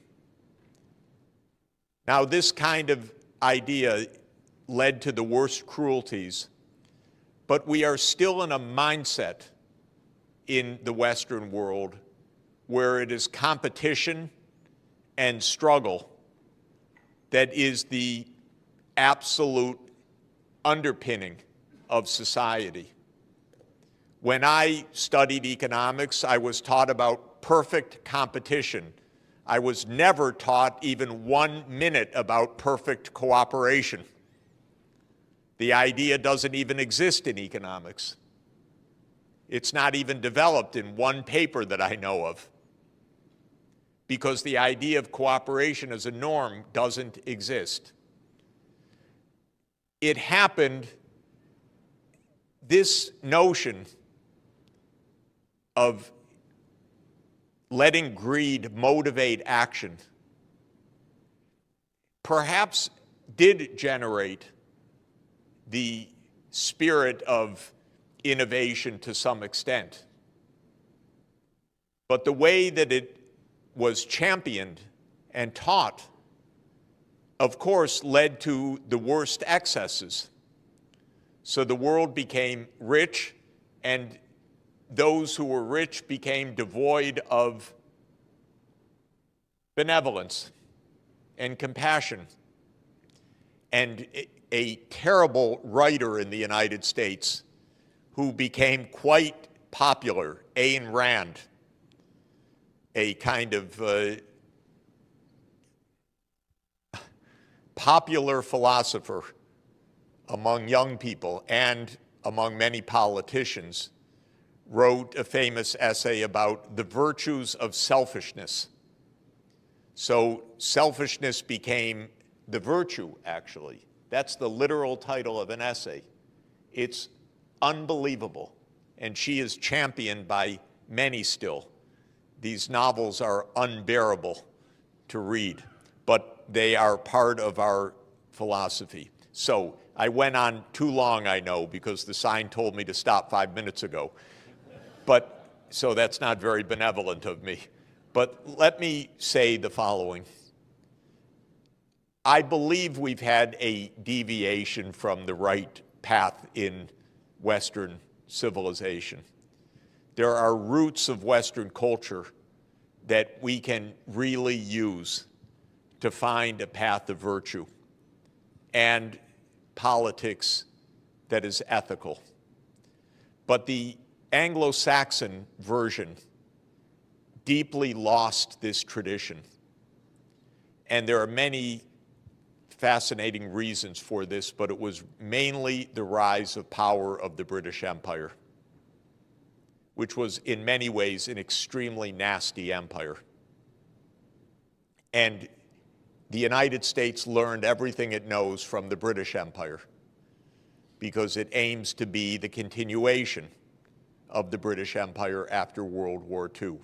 Now, this kind of idea led to the worst cruelties, but we are still in a mindset in the Western world where it is competition and struggle that is the absolute underpinning of society. When I studied economics, I was taught about perfect competition. I was never taught even 1 minute about perfect cooperation. The idea doesn't even exist in economics. It's not even developed in one paper that I know of, because the idea of cooperation as a norm doesn't exist. It happened, this notion of letting greed motivate action perhaps did generate the spirit of innovation to some extent. But the way that it was championed and taught, of course, led to the worst excesses. So the world became rich, and those who were rich became devoid of benevolence and compassion. And a terrible writer in the United States who became quite popular, Ayn Rand, a kind of popular philosopher among young people and among many politicians, wrote a famous essay about the virtues of selfishness. So selfishness became the virtue, actually. That's the literal title of an essay. It's unbelievable, and she is championed by many still. These novels are unbearable to read, but they are part of our philosophy. So I went on too long, I know, because the sign told me to stop 5 minutes ago. But so that's not very benevolent of me. But let me say the following. I believe we've had a deviation from the right path in Western civilization. There are roots of Western culture that we can really use to find a path of virtue and politics that is ethical. But the Anglo-Saxon version deeply lost this tradition. And there are many fascinating reasons for this, but it was mainly the rise of power of the British Empire, which was in many ways an extremely nasty empire. And the United States learned everything it knows from the British Empire, because it aims to be the continuation of the British Empire after World War II.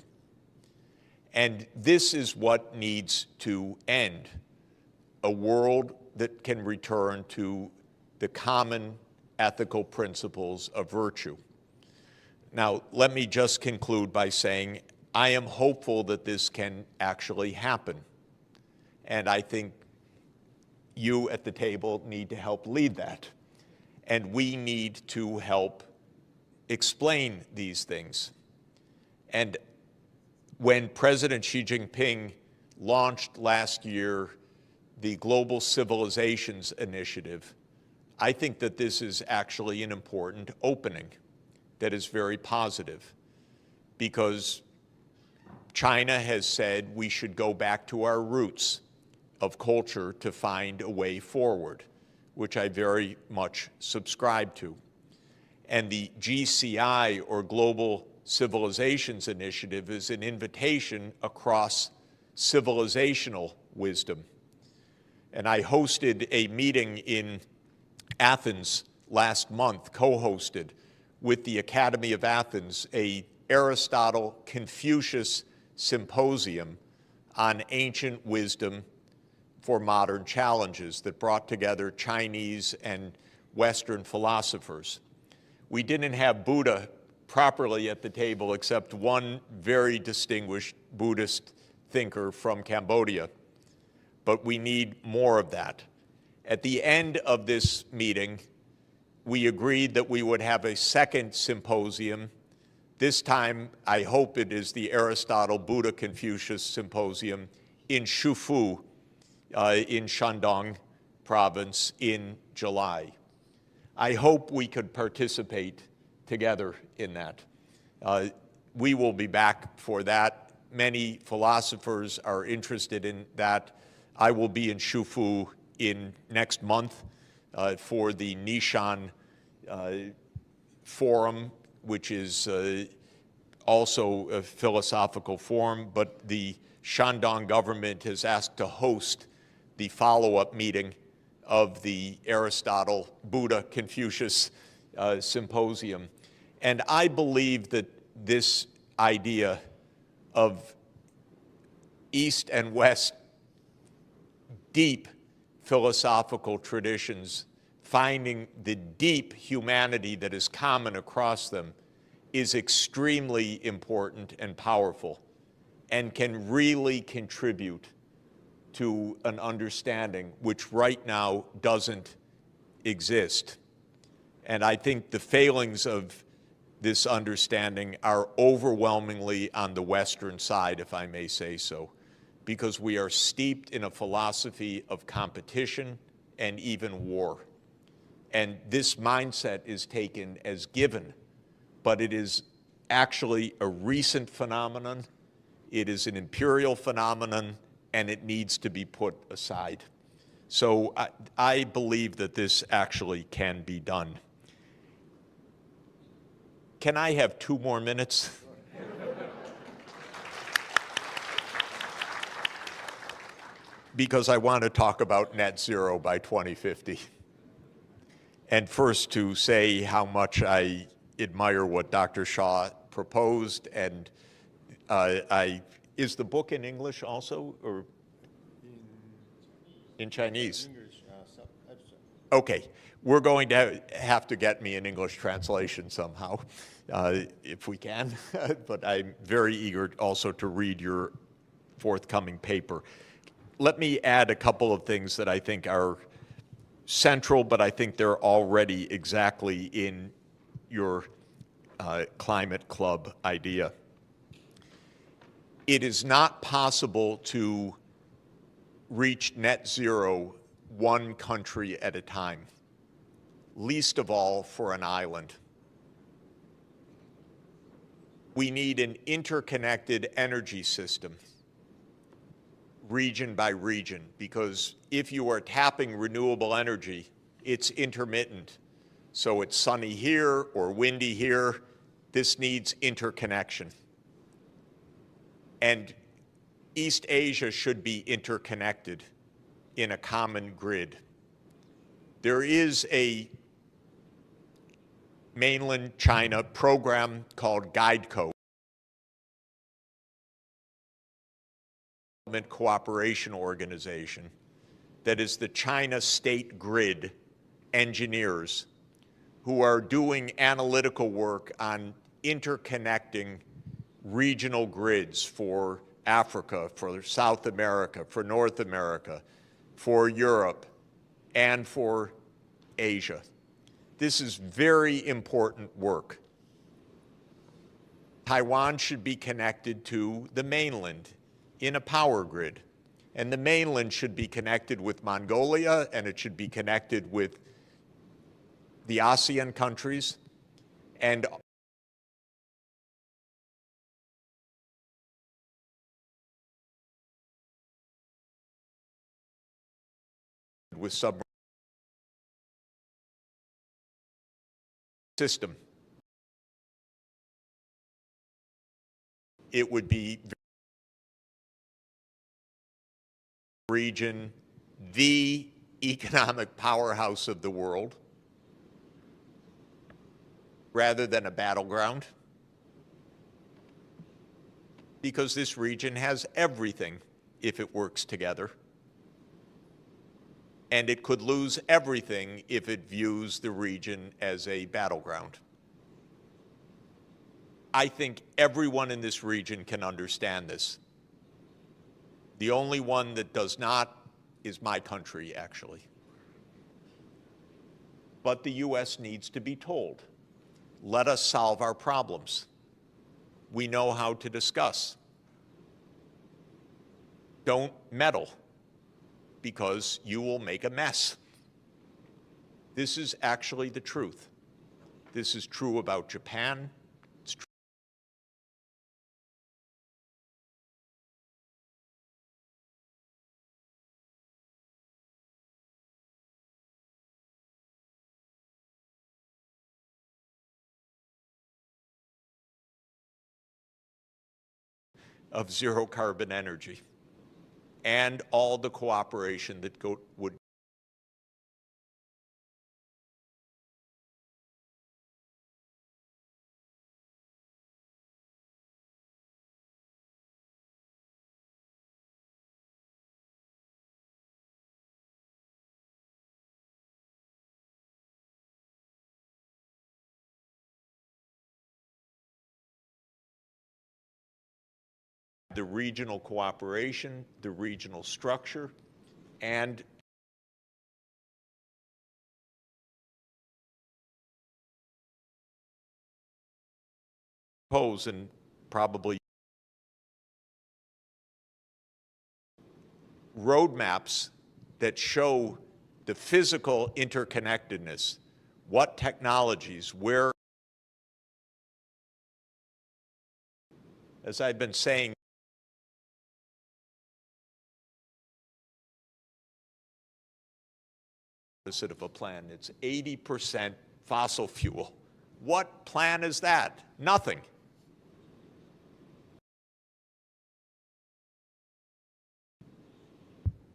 And this is what needs to end, a world that can return to the common ethical principles of virtue. Now, let me just conclude by saying I am hopeful that this can actually happen. And I think you at the table need to help lead that. And we need to help explain these things. And when President Xi Jinping launched last year the Global Civilizations Initiative, I think that this is actually an important opening that is very positive, because China has said we should go back to our roots of culture to find a way forward, which I very much subscribe to. And the GCI, or Global Civilizations Initiative, is an invitation across civilizational wisdom. And I hosted a meeting in Athens last month, co-hosted with the Academy of Athens, a Aristotle-Confucius symposium on ancient wisdom for modern challenges that brought together Chinese and Western philosophers. We didn't have Buddha properly at the table except one very distinguished Buddhist thinker from Cambodia, but we need more of that. At the end of this meeting, we agreed that we would have a second symposium. This time, I hope it is the Aristotle Buddha Confucius Symposium in Shufu, in Shandong province in July. I hope we could participate together in that. We will be back for that. Many philosophers are interested in that. I will be in Shufu in next month for the Nishan Forum, which is also a philosophical forum, but the Shandong government has asked to host the follow-up meeting of the Aristotle Buddha Confucius Symposium. And I believe that this idea of East and West deep philosophical traditions, finding the deep humanity that is common across them, is extremely important and powerful and can really contribute to an understanding which right now doesn't exist. And I think the failings of this understanding are overwhelmingly on the Western side, if I may say so, because we are steeped in a philosophy of competition and even war. And this mindset is taken as given, but it is actually a recent phenomenon. It is an imperial phenomenon, and it needs to be put aside. So I believe that this actually can be done. Can I have 2 more minutes? Because I want to talk about net zero by 2050. And first to say how much I admire what Dr. Shaw proposed, and is the book in English also, or in Chinese? English, Okay, we're going to have to get me an English translation somehow, if we can, but I'm very eager also to read your forthcoming paper. Let me add a couple of things that I think are central, but I think they're already exactly in your climate club idea. It is not possible to reach net zero one country at a time, least of all for an island. We need an interconnected energy system, region by region, because if you are tapping renewable energy, it's intermittent. So it's sunny here or windy here. This needs interconnection. And East Asia should be interconnected in a common grid. There is a mainland China program called GuideCo, Cooperation Organization, that is the China State Grid engineers who are doing analytical work on interconnecting regional grids for Africa, for South America, for North America, for Europe, and for Asia. This is very important work. Taiwan should be connected to the mainland in a power grid. And the mainland should be connected with Mongolia, and it should be connected with the ASEAN countries, and with submarine system. It would be region the economic powerhouse of the world rather than a battleground, because this region has everything if it works together, and it could lose everything if it views the region as a battleground. I think everyone in this region can understand this. The only one that does not is my country, actually. But the U.S. needs to be told, let us solve our problems. We know how to discuss. Don't meddle, because you will make a mess. This is actually the truth. This is true about Japan. It's true of zero carbon energy and all the cooperation that would the regional cooperation, the regional structure, and pose and probably roadmaps that show the physical interconnectedness, what technologies, where, as I've been saying, opposite of a plan. It's 80% fossil fuel. What plan is that? Nothing.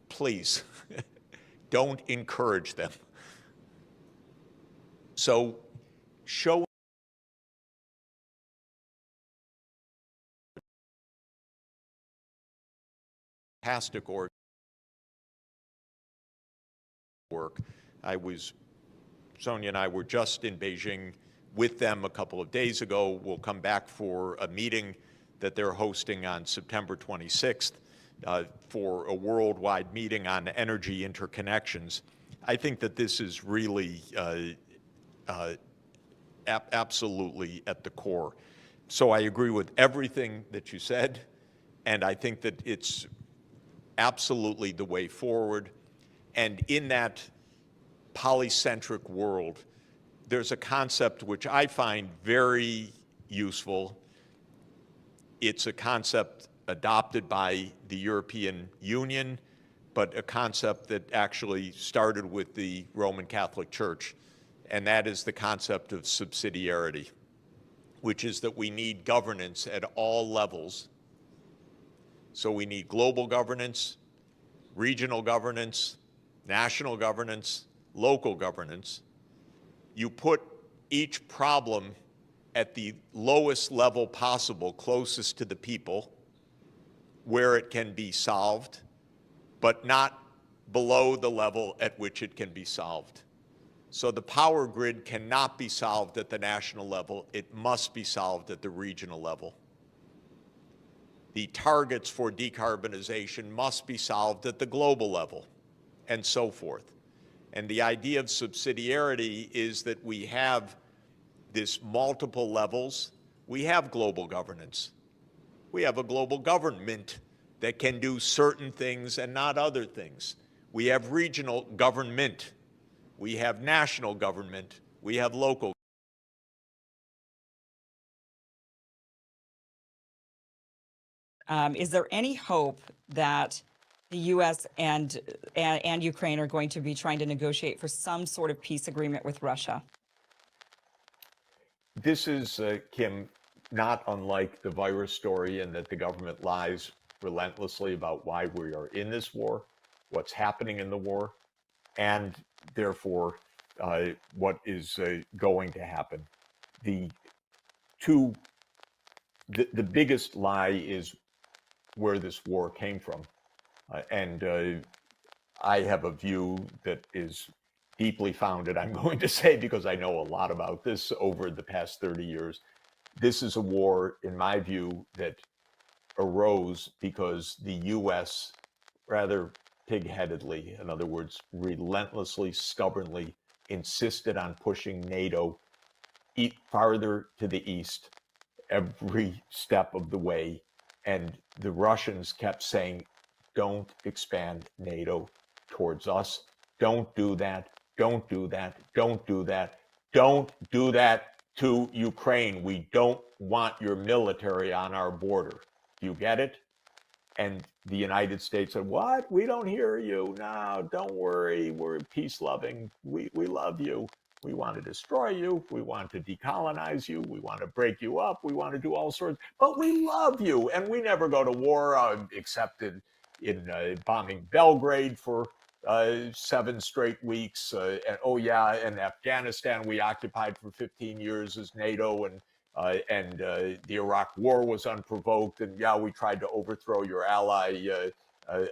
Please, don't encourage them. So show fantastic work. Sonia and I were just in Beijing with them a couple of days ago. We'll come back for a meeting that they're hosting on September 26th for a worldwide meeting on energy interconnections. I think that this is really absolutely at the core. So I agree with everything that you said, and I think that it's absolutely the way forward. And in that polycentric world, there's a concept which I find very useful. It's a concept adopted by the European Union, but a concept that actually started with the Roman Catholic Church, and that is the concept of subsidiarity, which is that we need governance at all levels. So we need global governance, regional governance, national governance, local governance. You put each problem at the lowest level possible, closest to the people, where it can be solved, but not below the level at which it can be solved. So the power grid cannot be solved at the national level. It must be solved at the regional level. The targets for decarbonization must be solved at the global level, and so forth. And the idea of subsidiarity is that we have this multiple levels. We have global governance. We have a global government that can do certain things and not other things. We have regional government. We have national government. We have local. Is there any hope that the U.S. and Ukraine are going to be trying to negotiate for some sort of peace agreement with Russia? This is, Kim, not unlike the virus story in that the government lies relentlessly about why we are in this war. what's happening in the war, and therefore what is going to happen. The biggest lie is where this war came from. And I have a view that is deeply founded, I'm going to say, because I know a lot about this over the past 30 years. This is a war, in my view, that arose because the US rather pig-headedly, in other words, relentlessly, stubbornly insisted on pushing NATO farther to the east every step of the way. And the Russians kept saying, don't expand NATO towards us. Don't do that. Don't do that. Don't do that. Don't do that to Ukraine. We don't want your military on our border. Do you get it? And the United States said, what? We don't hear you. No, don't worry. We're peace loving. We love you. We want to destroy you. We want to decolonize you. We want to break you up. We want to do all sorts, but we love you. And we never go to war except in bombing Belgrade for 7 straight weeks. And oh yeah, and Afghanistan we occupied for 15 years as NATO, and the Iraq war was unprovoked. And yeah, we tried to overthrow your ally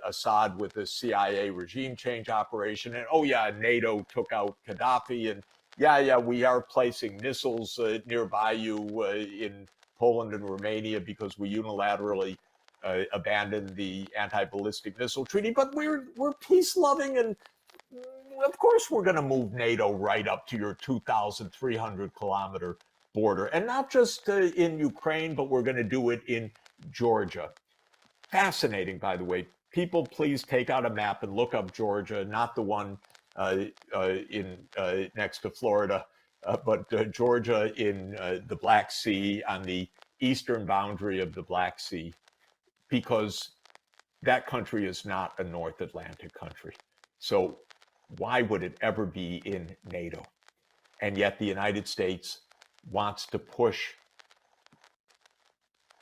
Assad with the CIA regime change operation. And oh yeah, NATO took out Gaddafi. And yeah, we are placing missiles nearby you in Poland and Romania because we unilaterally abandoned the anti-ballistic missile treaty. But we're peace-loving, and of course we're going to move NATO right up to your 2,300-kilometer border, and not just in Ukraine, but we're going to do it in Georgia. Fascinating, by the way. People, please take out a map and look up Georgia, not the one next to Florida, but Georgia in the Black Sea, on the eastern boundary of the Black Sea, because that country is not a North Atlantic country. So why would it ever be in NATO? And yet the United States wants to push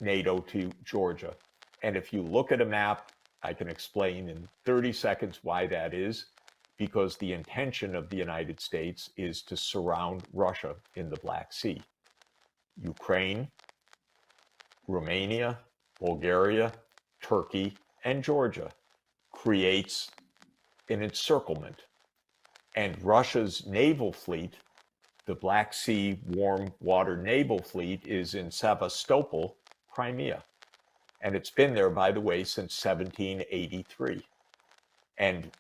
NATO to Georgia. And if you look at a map, I can explain in 30 seconds why that is, because the intention of the United States is to surround Russia in the Black Sea. Ukraine, Romania, Bulgaria, Turkey, and Georgia creates an encirclement. And Russia's naval fleet, the Black Sea Warm Water Naval Fleet, is in Sevastopol, Crimea. And it's been there, by the way, since 1783. And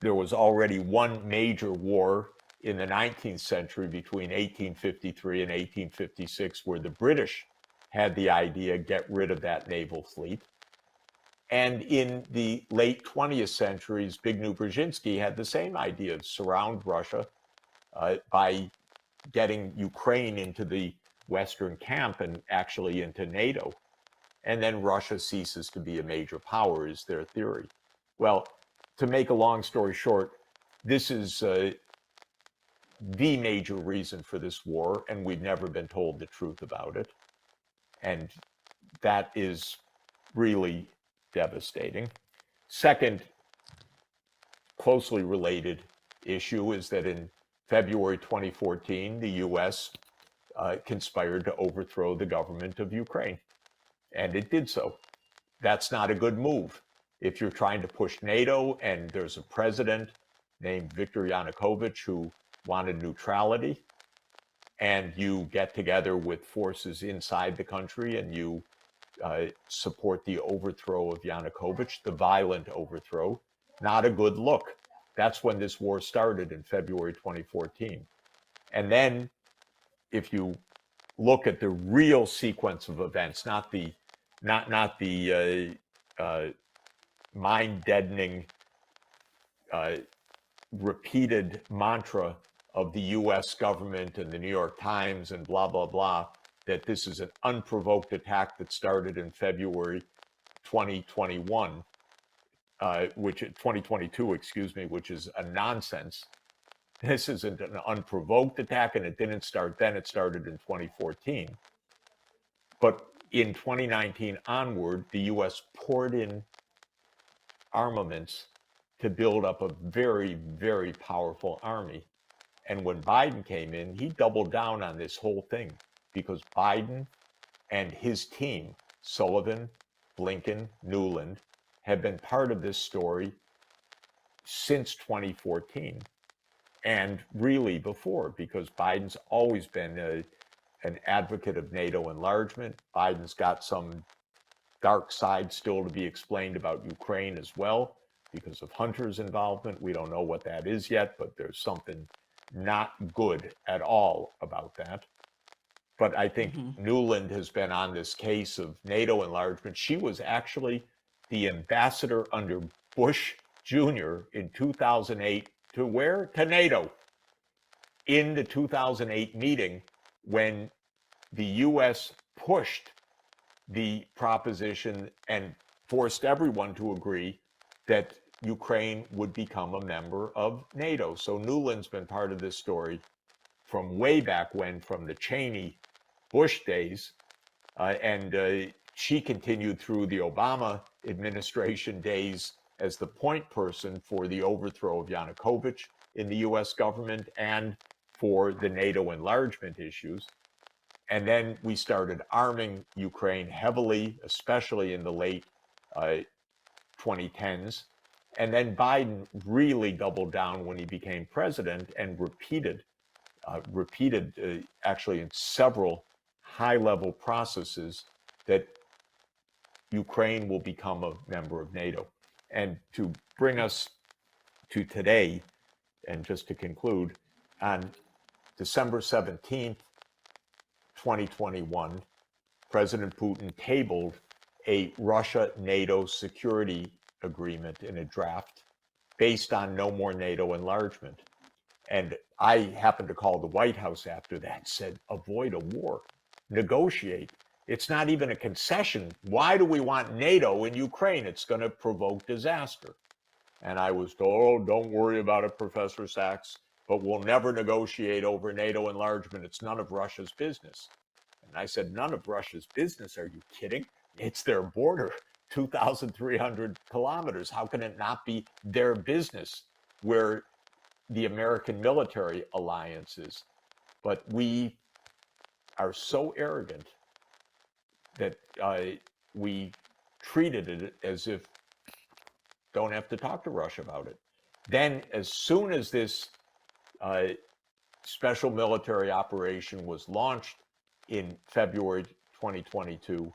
there was already one major war in the 19th century between 1853 and 1856, where the British had the idea, get rid of that naval fleet. And in the late 20th century, Zbigniew Brzezinski had the same idea of surround Russia by getting Ukraine into the Western camp and actually into NATO. And then Russia ceases to be a major power, is their theory. Well, to make a long story short, this is the major reason for this war, and we've never been told the truth about it. And that is really devastating. Second, closely related issue is that in February 2014, the US conspired to overthrow the government of Ukraine, and it did so. That's not a good move. If you're trying to push NATO and there's a president named Viktor Yanukovych who wanted neutrality, and you get together with forces inside the country and you support the overthrow of Yanukovych, the violent overthrow, not a good look. That's when this war started in February 2014. And then if you look at the real sequence of events, not the mind-deadening repeated mantra of the US government and the New York Times and blah, blah, blah, that this is an unprovoked attack that started in February 2021, 2022, excuse me, which is a nonsense. This isn't an unprovoked attack, and it didn't start then, it started in 2014. But in 2019 onward, the US poured in armaments to build up a very, very powerful army. And when Biden came in, he doubled down on this whole thing because Biden and his team, Sullivan, Blinken, Nuland, have been part of this story since 2014 and really before, because Biden's always been an advocate of NATO enlargement. Biden's got some dark side still to be explained about Ukraine as well because of Hunter's involvement. We don't know what that is yet, but there's something not good at all about that. But I think Nuland has been on this case of NATO enlargement. She was actually the ambassador under Bush Jr. in 2008 to where? To NATO. In the 2008 meeting, when the U.S. pushed the proposition and forced everyone to agree that Ukraine would become a member of NATO. So Nuland's been part of this story from way back when, from the Cheney Bush days, and she continued through the Obama administration days as the point person for the overthrow of Yanukovych in the US government and for the NATO enlargement issues. And then we started arming Ukraine heavily, especially in the late 2010s. And then Biden really doubled down when he became president and repeated actually in several high-level processes that Ukraine will become a member of NATO. And to bring us to today, and just to conclude, on December 17th, 2021, President Putin tabled a Russia-NATO security agreement in a draft based on no more NATO enlargement. And I happened to call the White House after that and said, avoid a war, negotiate. It's not even a concession. Why do we want NATO in Ukraine? It's going to provoke disaster. And I was told, oh, don't worry about it, Professor Sachs, but we'll never negotiate over NATO enlargement. It's none of Russia's business. And I said, none of Russia's business? Are you kidding? It's their border, 2,300 kilometers. How can it not be their business where the American military alliance is? But we are so arrogant that we treated it as if don't have to talk to Russia about it. Then as soon as this special military operation was launched in February 2022,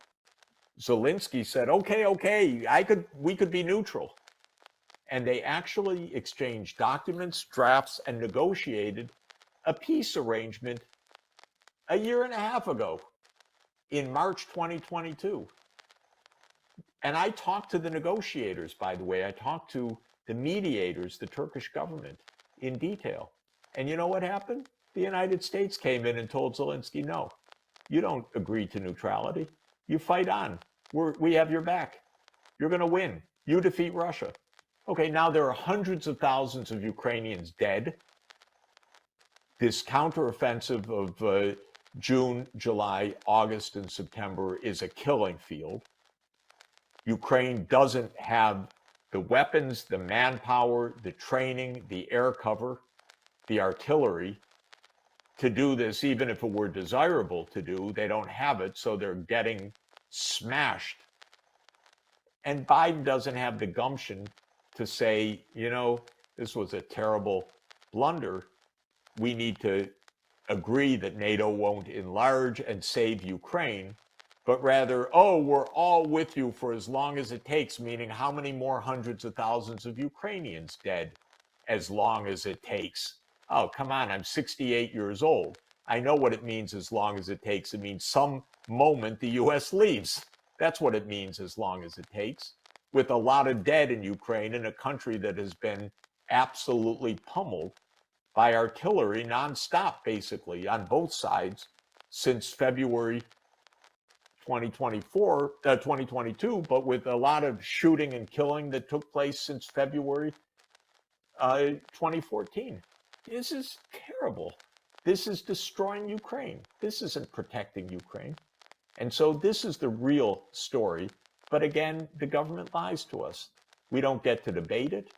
Zelensky said, okay, we could be neutral. And they actually exchanged documents, drafts, and negotiated a peace arrangement a year and a half ago in March 2022. And I talked to the negotiators, by the way. I talked to the mediators, the Turkish government, in detail. And you know what happened? The United States came in and told Zelensky, no, you don't agree to neutrality. You fight on. We have your back. You're going to win. You defeat Russia. Okay, now there are hundreds of thousands of Ukrainians dead. This counteroffensive of June, July, August, and September is a killing field. Ukraine doesn't have the weapons, the manpower, the training, the air cover, the artillery to do this, even if it were desirable to do. They don't have it, so they're getting smashed. And Biden doesn't have the gumption to say, you know, this was a terrible blunder. We need to agree that NATO won't enlarge and save Ukraine, but rather, oh, we're all with you for as long as it takes, meaning how many more hundreds of thousands of Ukrainians dead as long as it takes? Oh, come on, I'm 68 years old. I know what it means as long as it takes. It means some moment the U.S. leaves. That's what it means as long as it takes, with a lot of dead in Ukraine, in a country that has been absolutely pummeled by artillery nonstop, basically, on both sides since February 2022, but with a lot of shooting and killing that took place since February 2014. This is terrible. This is destroying Ukraine. This isn't protecting Ukraine. And so this is the real story. But again, the government lies to us. We don't get to debate it.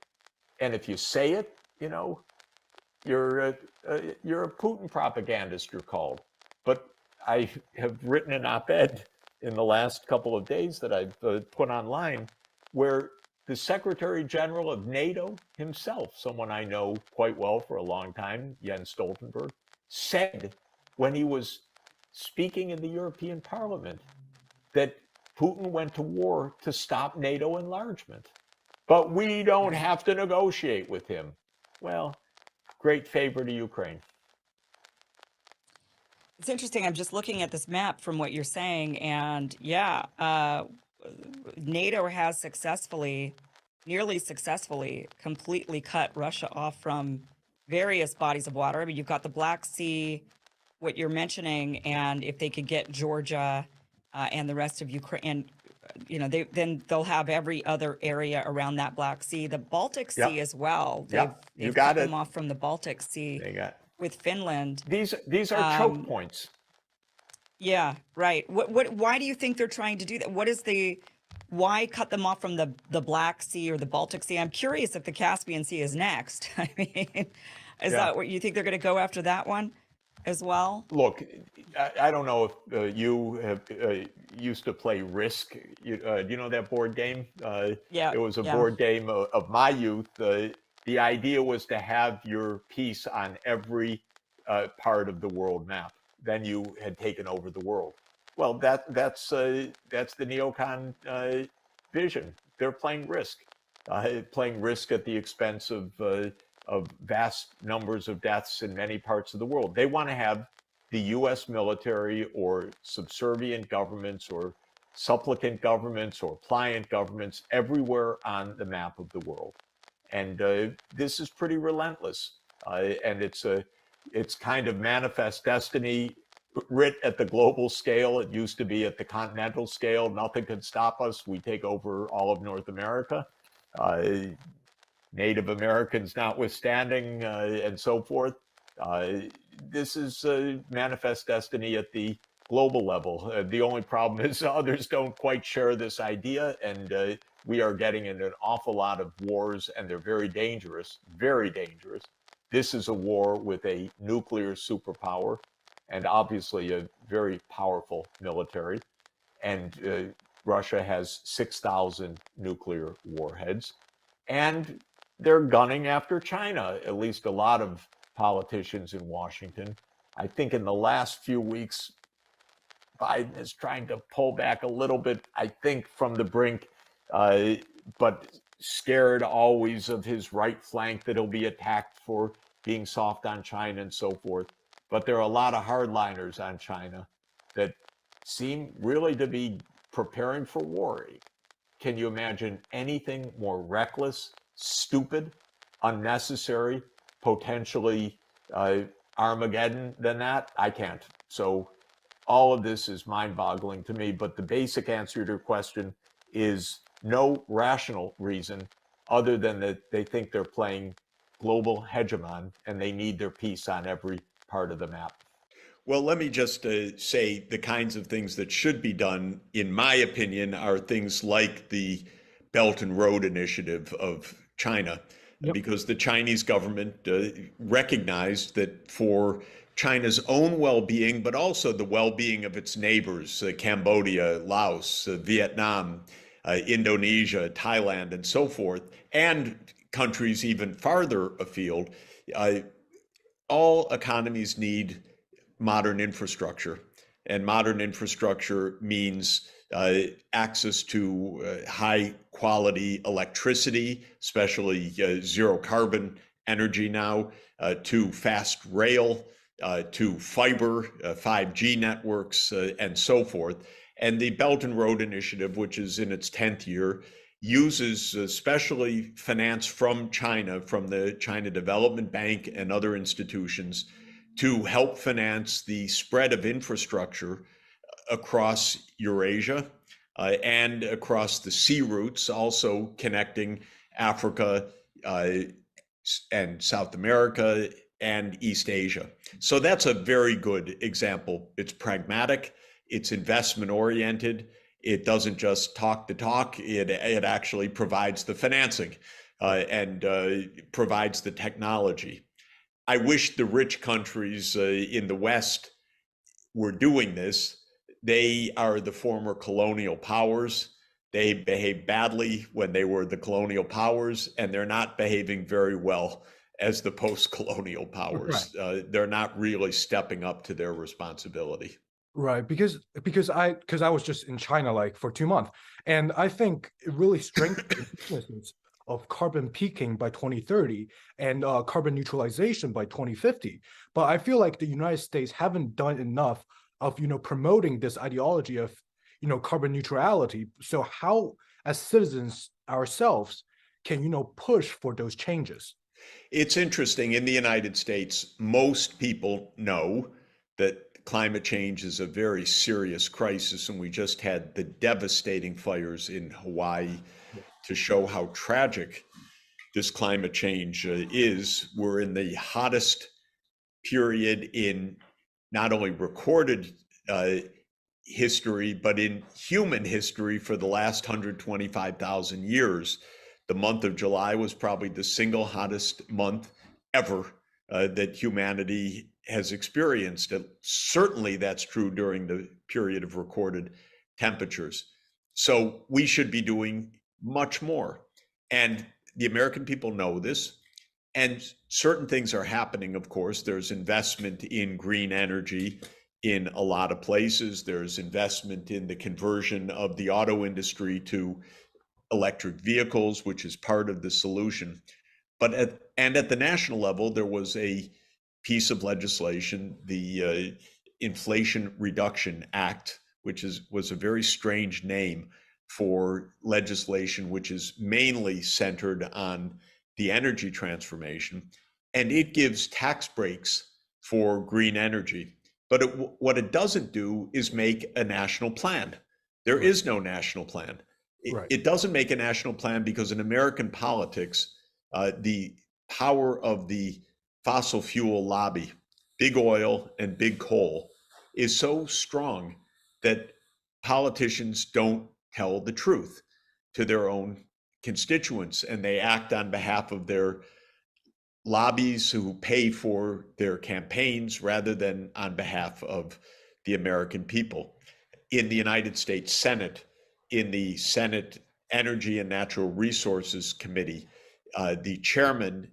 And if you say it, you're a Putin propagandist, you're called. But I have written an op-ed in the last couple of days that I've put online where the Secretary General of NATO himself, someone I know quite well for a long time, Jens Stoltenberg, said when he was speaking in the European Parliament that Putin went to war to stop NATO enlargement. But we don't have to negotiate with him. Well, great favor to Ukraine. It's interesting. I'm just looking at this map from what you're saying, and NATO has nearly successfully, completely cut Russia off from various bodies of water. I mean, you've got the Black Sea, what you're mentioning, and if they could get Georgia and the rest of Ukraine, then they'll have every other area around that Black Sea, the Baltic Sea as well. They've cut them off from the Baltic Sea with Finland. These are choke points. Yeah, right. Why do you think they're trying to do that? Why cut them off from the Black Sea or the Baltic Sea? I'm curious if the Caspian Sea is next. I mean, is that what you think they're going to go after that one as well? Look, I don't know if you have used to play Risk. You know that board game? It was a board game of my youth. The idea was to have your piece on every part of the world map. Then you had taken over the world. Well, that's the neocon vision. They're playing Risk at the expense of vast numbers of deaths in many parts of the world. They want to have the U.S. military or subservient governments or supplicant governments or pliant governments everywhere on the map of the world. And this is pretty relentless. And it's kind of manifest destiny writ at the global scale. It used to be at the continental scale. Nothing could stop us. We take over all of North America. Native Americans notwithstanding, and so forth. This is manifest destiny at the global level. The only problem is others don't quite share this idea, and we are getting into an awful lot of wars, and they're very dangerous, very dangerous. This is a war with a nuclear superpower, and obviously a very powerful military. And Russia has 6,000 nuclear warheads, and they're gunning after China, at least a lot of politicians in Washington. I think in the last few weeks, Biden is trying to pull back a little bit, I think, from the brink, but scared always of his right flank that he'll be attacked for being soft on China and so forth. But there are a lot of hardliners on China that seem really to be preparing for war. Can you imagine anything more reckless, stupid, unnecessary, potentially Armageddon than that? I can't. So all of this is mind-boggling to me. But the basic answer to your question is no rational reason other than that they think they're playing global hegemon and they need their piece on every part of the map. Well, let me just say the kinds of things that should be done, in my opinion, are things like the Belt and Road Initiative of China, because the Chinese government recognized that for China's own well-being, but also the well-being of its neighbors, Cambodia, Laos, Vietnam, Indonesia, Thailand, and so forth, and countries even farther afield, all economies need modern infrastructure. And modern infrastructure means access to high quality electricity, especially zero carbon energy now, to fast rail, to fiber, 5G networks, and so forth. And the Belt and Road Initiative, which is in its 10th year, uses especially finance from China, from the China Development Bank and other institutions, to help finance the spread of infrastructure across Eurasia and across the sea routes, also connecting Africa and South America and East Asia. So that's a very good example. It's pragmatic, it's investment oriented, it doesn't just talk the talk, it actually provides the financing. and provides the technology. I wish the rich countries in the West were doing this. They are the former colonial powers. They behaved badly when they were the colonial powers, and they're not behaving very well as the post-colonial powers. Right. They're not really stepping up to their responsibility. Right, because I was just in China like for 2 months, and I think it really strengthens the businesses of carbon peaking by 2030 and carbon neutralization by 2050. But I feel like the United States haven't done enough of promoting this ideology of carbon neutrality. So how, as citizens ourselves, can push for those changes? It's interesting. In the United States, most people know that climate change is a very serious crisis, and we just had the devastating fires in Hawaii to show how tragic this climate change is. We're in the hottest period in not only recorded history, but in human history for the last 125,000 years. The month of July was probably the single hottest month ever that humanity has experienced. Certainly that's true during the period of recorded temperatures. So we should be doing much more. And the American people know this. And certain things are happening, of course. There's investment in green energy in a lot of places. There's investment in the conversion of the auto industry to electric vehicles, which is part of the solution. But at the national level, there was a piece of legislation, the Inflation Reduction Act, which was a very strange name for legislation, which is mainly centered on the energy transformation, and it gives tax breaks for green energy. But what it doesn't do is make a national plan. There is no national plan. It doesn't make a national plan because in American politics, the power of the fossil fuel lobby, big oil and big coal, is so strong that politicians don't tell the truth to their own constituents, and they act on behalf of their lobbies who pay for their campaigns rather than on behalf of the American people. In the United States Senate, in the Senate Energy and Natural Resources Committee, the chairman,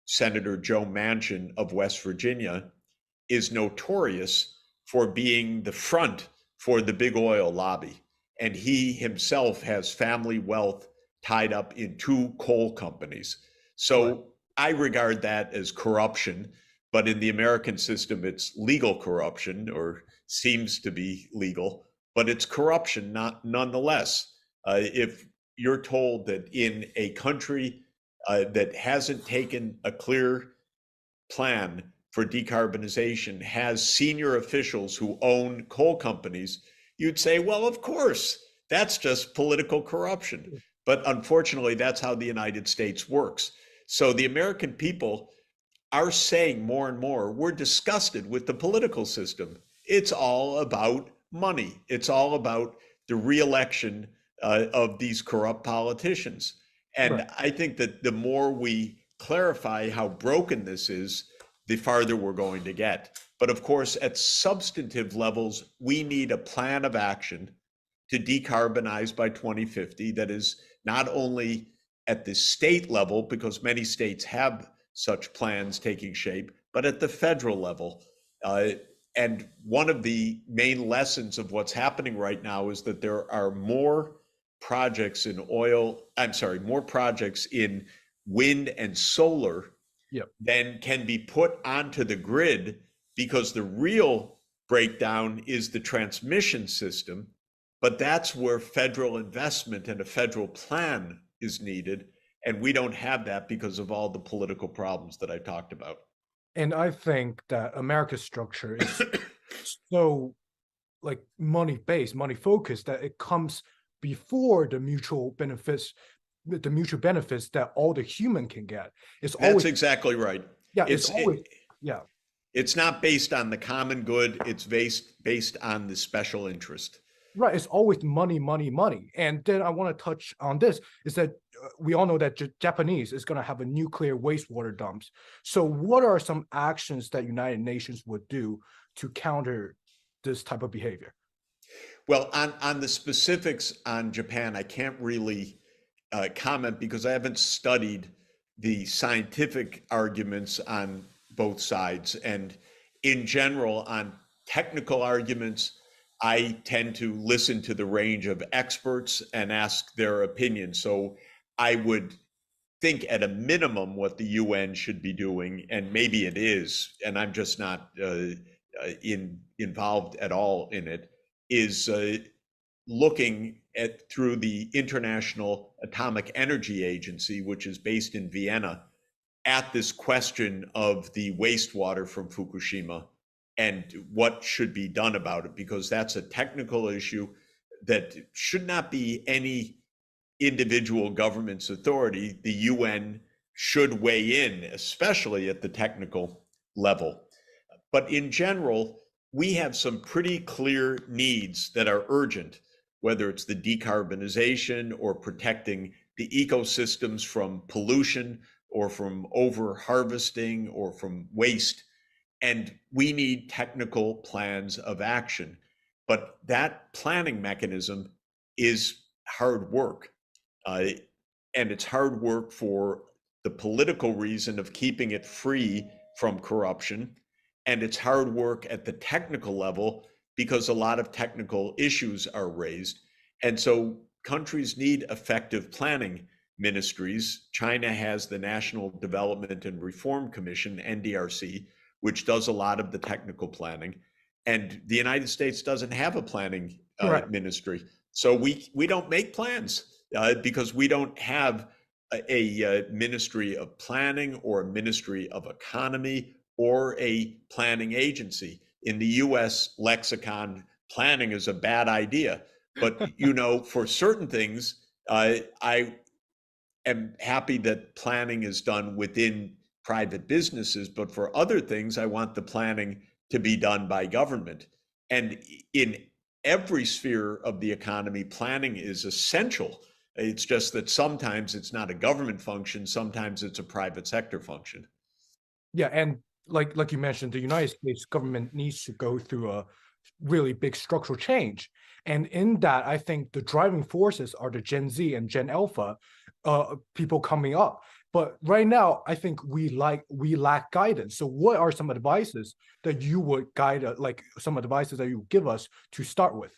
Senator Joe Manchin of West Virginia, is notorious for being the front for the big oil lobby. And he himself has family wealth tied up in 2 coal companies. So I regard that as corruption, but in the American system, it's legal corruption, or seems to be legal, but it's corruption nonetheless. If you're told that in a country that hasn't taken a clear plan for decarbonization, has senior officials who own coal companies, you'd say, well, of course, that's just political corruption. But unfortunately, that's how the United States works. So the American people are saying more and more, we're disgusted with the political system. It's all about money. It's all about the re-election of these corrupt politicians. And I think that the more we clarify how broken this is, the farther we're going to get. But of course, at substantive levels, we need a plan of action to decarbonize by 2050 that is not only at the state level, because many states have such plans taking shape, but at the federal level. And one of the main lessons of what's happening right now is that there are more projects in more projects in wind and solar than can be put onto the grid, because the real breakdown is the transmission system. But that's where federal investment and a federal plan is needed. And we don't have that because of all the political problems that I talked about. And I think that America's structure is so like money-based, money-focused, that it comes before the mutual benefits that all the human can get. That's exactly right. Yeah, it's not based on the common good. It's based on the special interest. Right. It's always money, money, money. And then I want to touch on this, is that we all know that Japanese is going to have a nuclear wastewater dumps. So what are some actions that United Nations would do to counter this type of behavior? Well, on the specifics on Japan, I can't really comment because I haven't studied the scientific arguments on both sides. And in general, on technical arguments, I tend to listen to the range of experts and ask their opinion. So I would think at a minimum what the UN should be doing, and maybe it is, and I'm just not involved at all in it, is looking at through the International Atomic Energy Agency, which is based in Vienna, at this question of the wastewater from Fukushima and what should be done about it, because that's a technical issue that should not be any individual government's authority. The UN should weigh in, especially at the technical level. But in general, we have some pretty clear needs that are urgent, whether it's the decarbonization or protecting the ecosystems from pollution or from over harvesting or from waste. And we need technical plans of action. But that planning mechanism is hard work. And it's hard work for the political reason of keeping it free from corruption. And it's hard work at the technical level because a lot of technical issues are raised. And so countries need effective planning ministries. China has the National Development and Reform Commission, NDRC, which does a lot of the technical planning. And the United States doesn't have a planning ministry. So we don't make plans because we don't have a ministry of planning or a ministry of economy or a planning agency. In the US lexicon, planning is a bad idea. But, you know, for certain things, I am happy that planning is done within private businesses, but for other things, I want the planning to be done by government. And in every sphere of the economy, planning is essential. It's just that sometimes it's not a government function, sometimes it's a private sector function. Yeah, and like you mentioned, the United States government needs to go through a really big structural change. And in that, I think the driving forces are the Gen Z and Gen Alpha people coming up. But right now, I think we lack guidance. So what are some advices that you would guide, like some advices that you would give us to start with?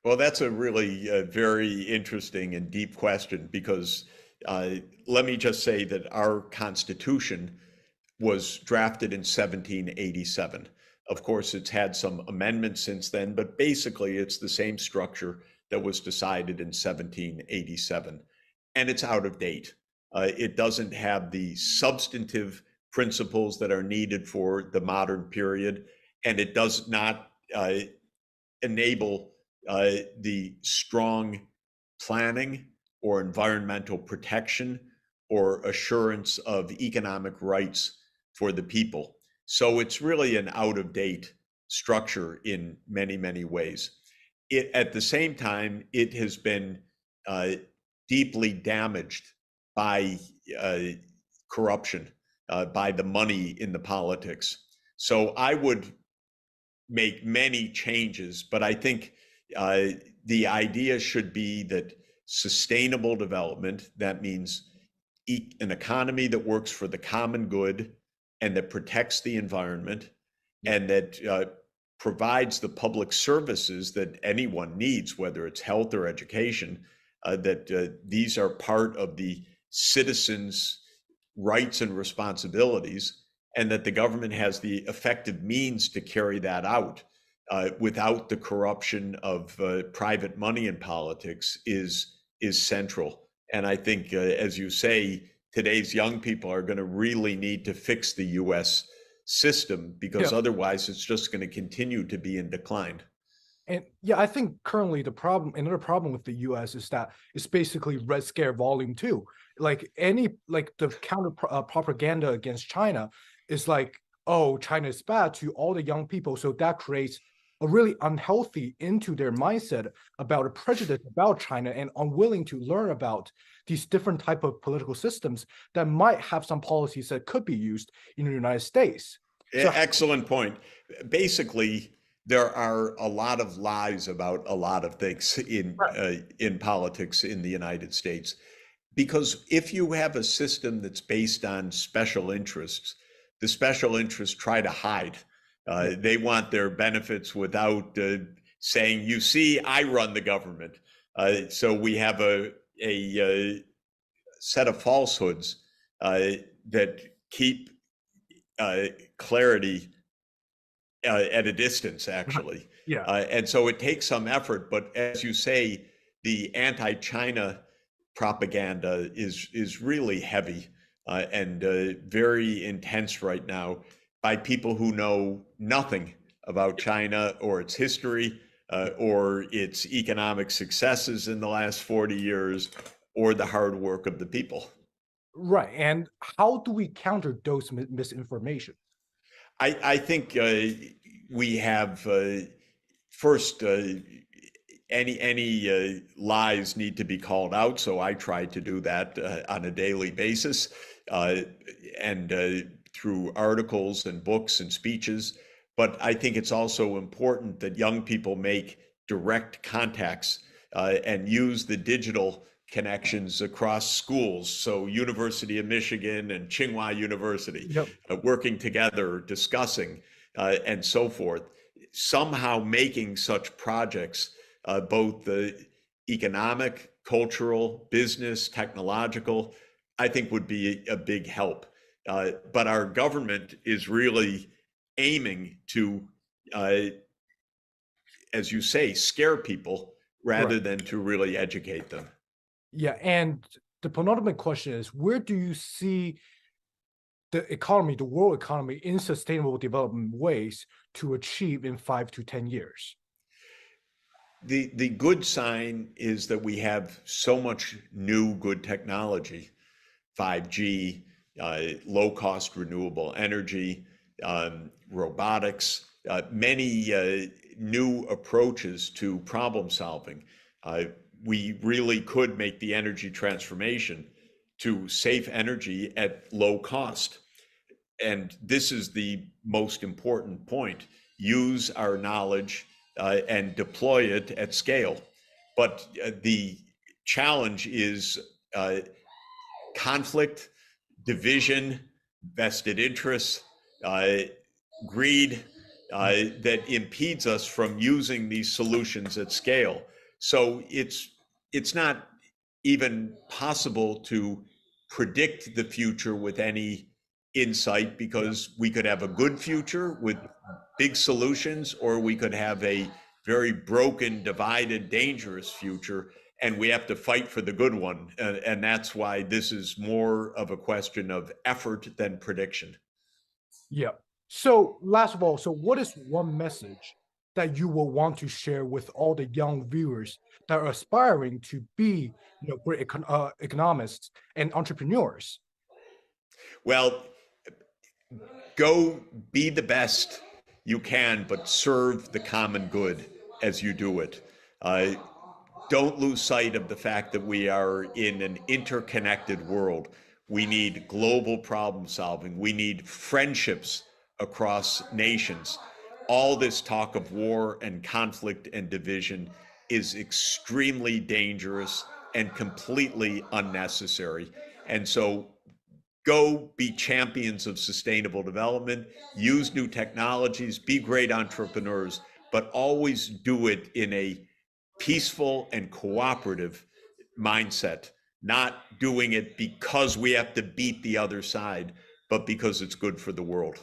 Well, that's a really very interesting and deep question, because let me just say that our Constitution was drafted in 1787. Of course, it's had some amendments since then, but basically it's the same structure that was decided in 1787. And it's out of date. It doesn't have the substantive principles that are needed for the modern period, and it does not enable the strong planning or environmental protection or assurance of economic rights for the people. So it's really an out-of-date structure in many, many ways. At the same time, it has been deeply damaged by corruption, by the money in the politics. So I would make many changes, but I think the idea should be that sustainable development, that means an economy that works for the common good and that protects the environment and that provides the public services that anyone needs, whether it's health or education, that these are part of the citizens' rights and responsibilities, and that the government has the effective means to carry that out without the corruption of private money in politics is central. And I think, as you say, today's young people are going to really need to fix the US system, because otherwise it's just going to continue to be in decline. And yeah, I think currently another problem with the US is that it's basically Red Scare Volume 2. Like the counter propaganda against China is like, oh, China is bad to all the young people. So that creates a really unhealthy into their mindset about a prejudice about China and unwilling to learn about these different type of political systems that might have some policies that could be used in the United States. So, excellent point. Basically, there are a lot of lies about a lot of things in politics in the United States. Because if you have a system that's based on special interests, the special interests try to hide. They want their benefits without saying, "You see, I run the government." So we have a set of falsehoods that keep clarity at a distance, actually. yeah. And so it takes some effort, but as you say, the anti-China propaganda is really heavy and very intense right now by people who know nothing about China or its history or its economic successes in the last 40 years or the hard work of the people. Right. And how do we counter those misinformation? I think we have first any lies need to be called out. So I try to do that on a daily basis and through articles and books and speeches. But I think it's also important that young people make direct contacts and use the digital connections across schools. So University of Michigan and Tsinghua University working together, discussing and so forth, somehow making such projects both economic, cultural, business, technological, I think would be a big help. But our government is really aiming to, as you say, scare people rather than to really educate them. Yeah, and the penultimate question is, where do you see the economy, the world economy, in sustainable development ways to achieve in 5 to 10 years? The good sign is that we have so much new good technology, 5G, low-cost renewable energy, robotics, many new approaches to problem solving. We really could make the energy transformation to safe energy at low cost. And this is the most important point. Use our knowledge and deploy it at scale. But the challenge is conflict, division, vested interests, greed that impedes us from using these solutions at scale. So it's not even possible to predict the future with any insight, because we could have a good future with big solutions, or we could have a very broken, divided, dangerous future, and we have to fight for the good one. And that's why this is more of a question of effort than prediction. Yeah. So last of all, so what is one message that you will want to share with all the young viewers that are aspiring to be, great economists and entrepreneurs? Well, go be the best you can, but serve the common good as you do it. Don't lose sight of the fact that we are in an interconnected world. We need global problem solving. We need friendships across nations. All this talk of war and conflict and division is extremely dangerous and completely unnecessary. And so go be champions of sustainable development, use new technologies, be great entrepreneurs, but always do it in a peaceful and cooperative mindset, not doing it because we have to beat the other side, but because it's good for the world.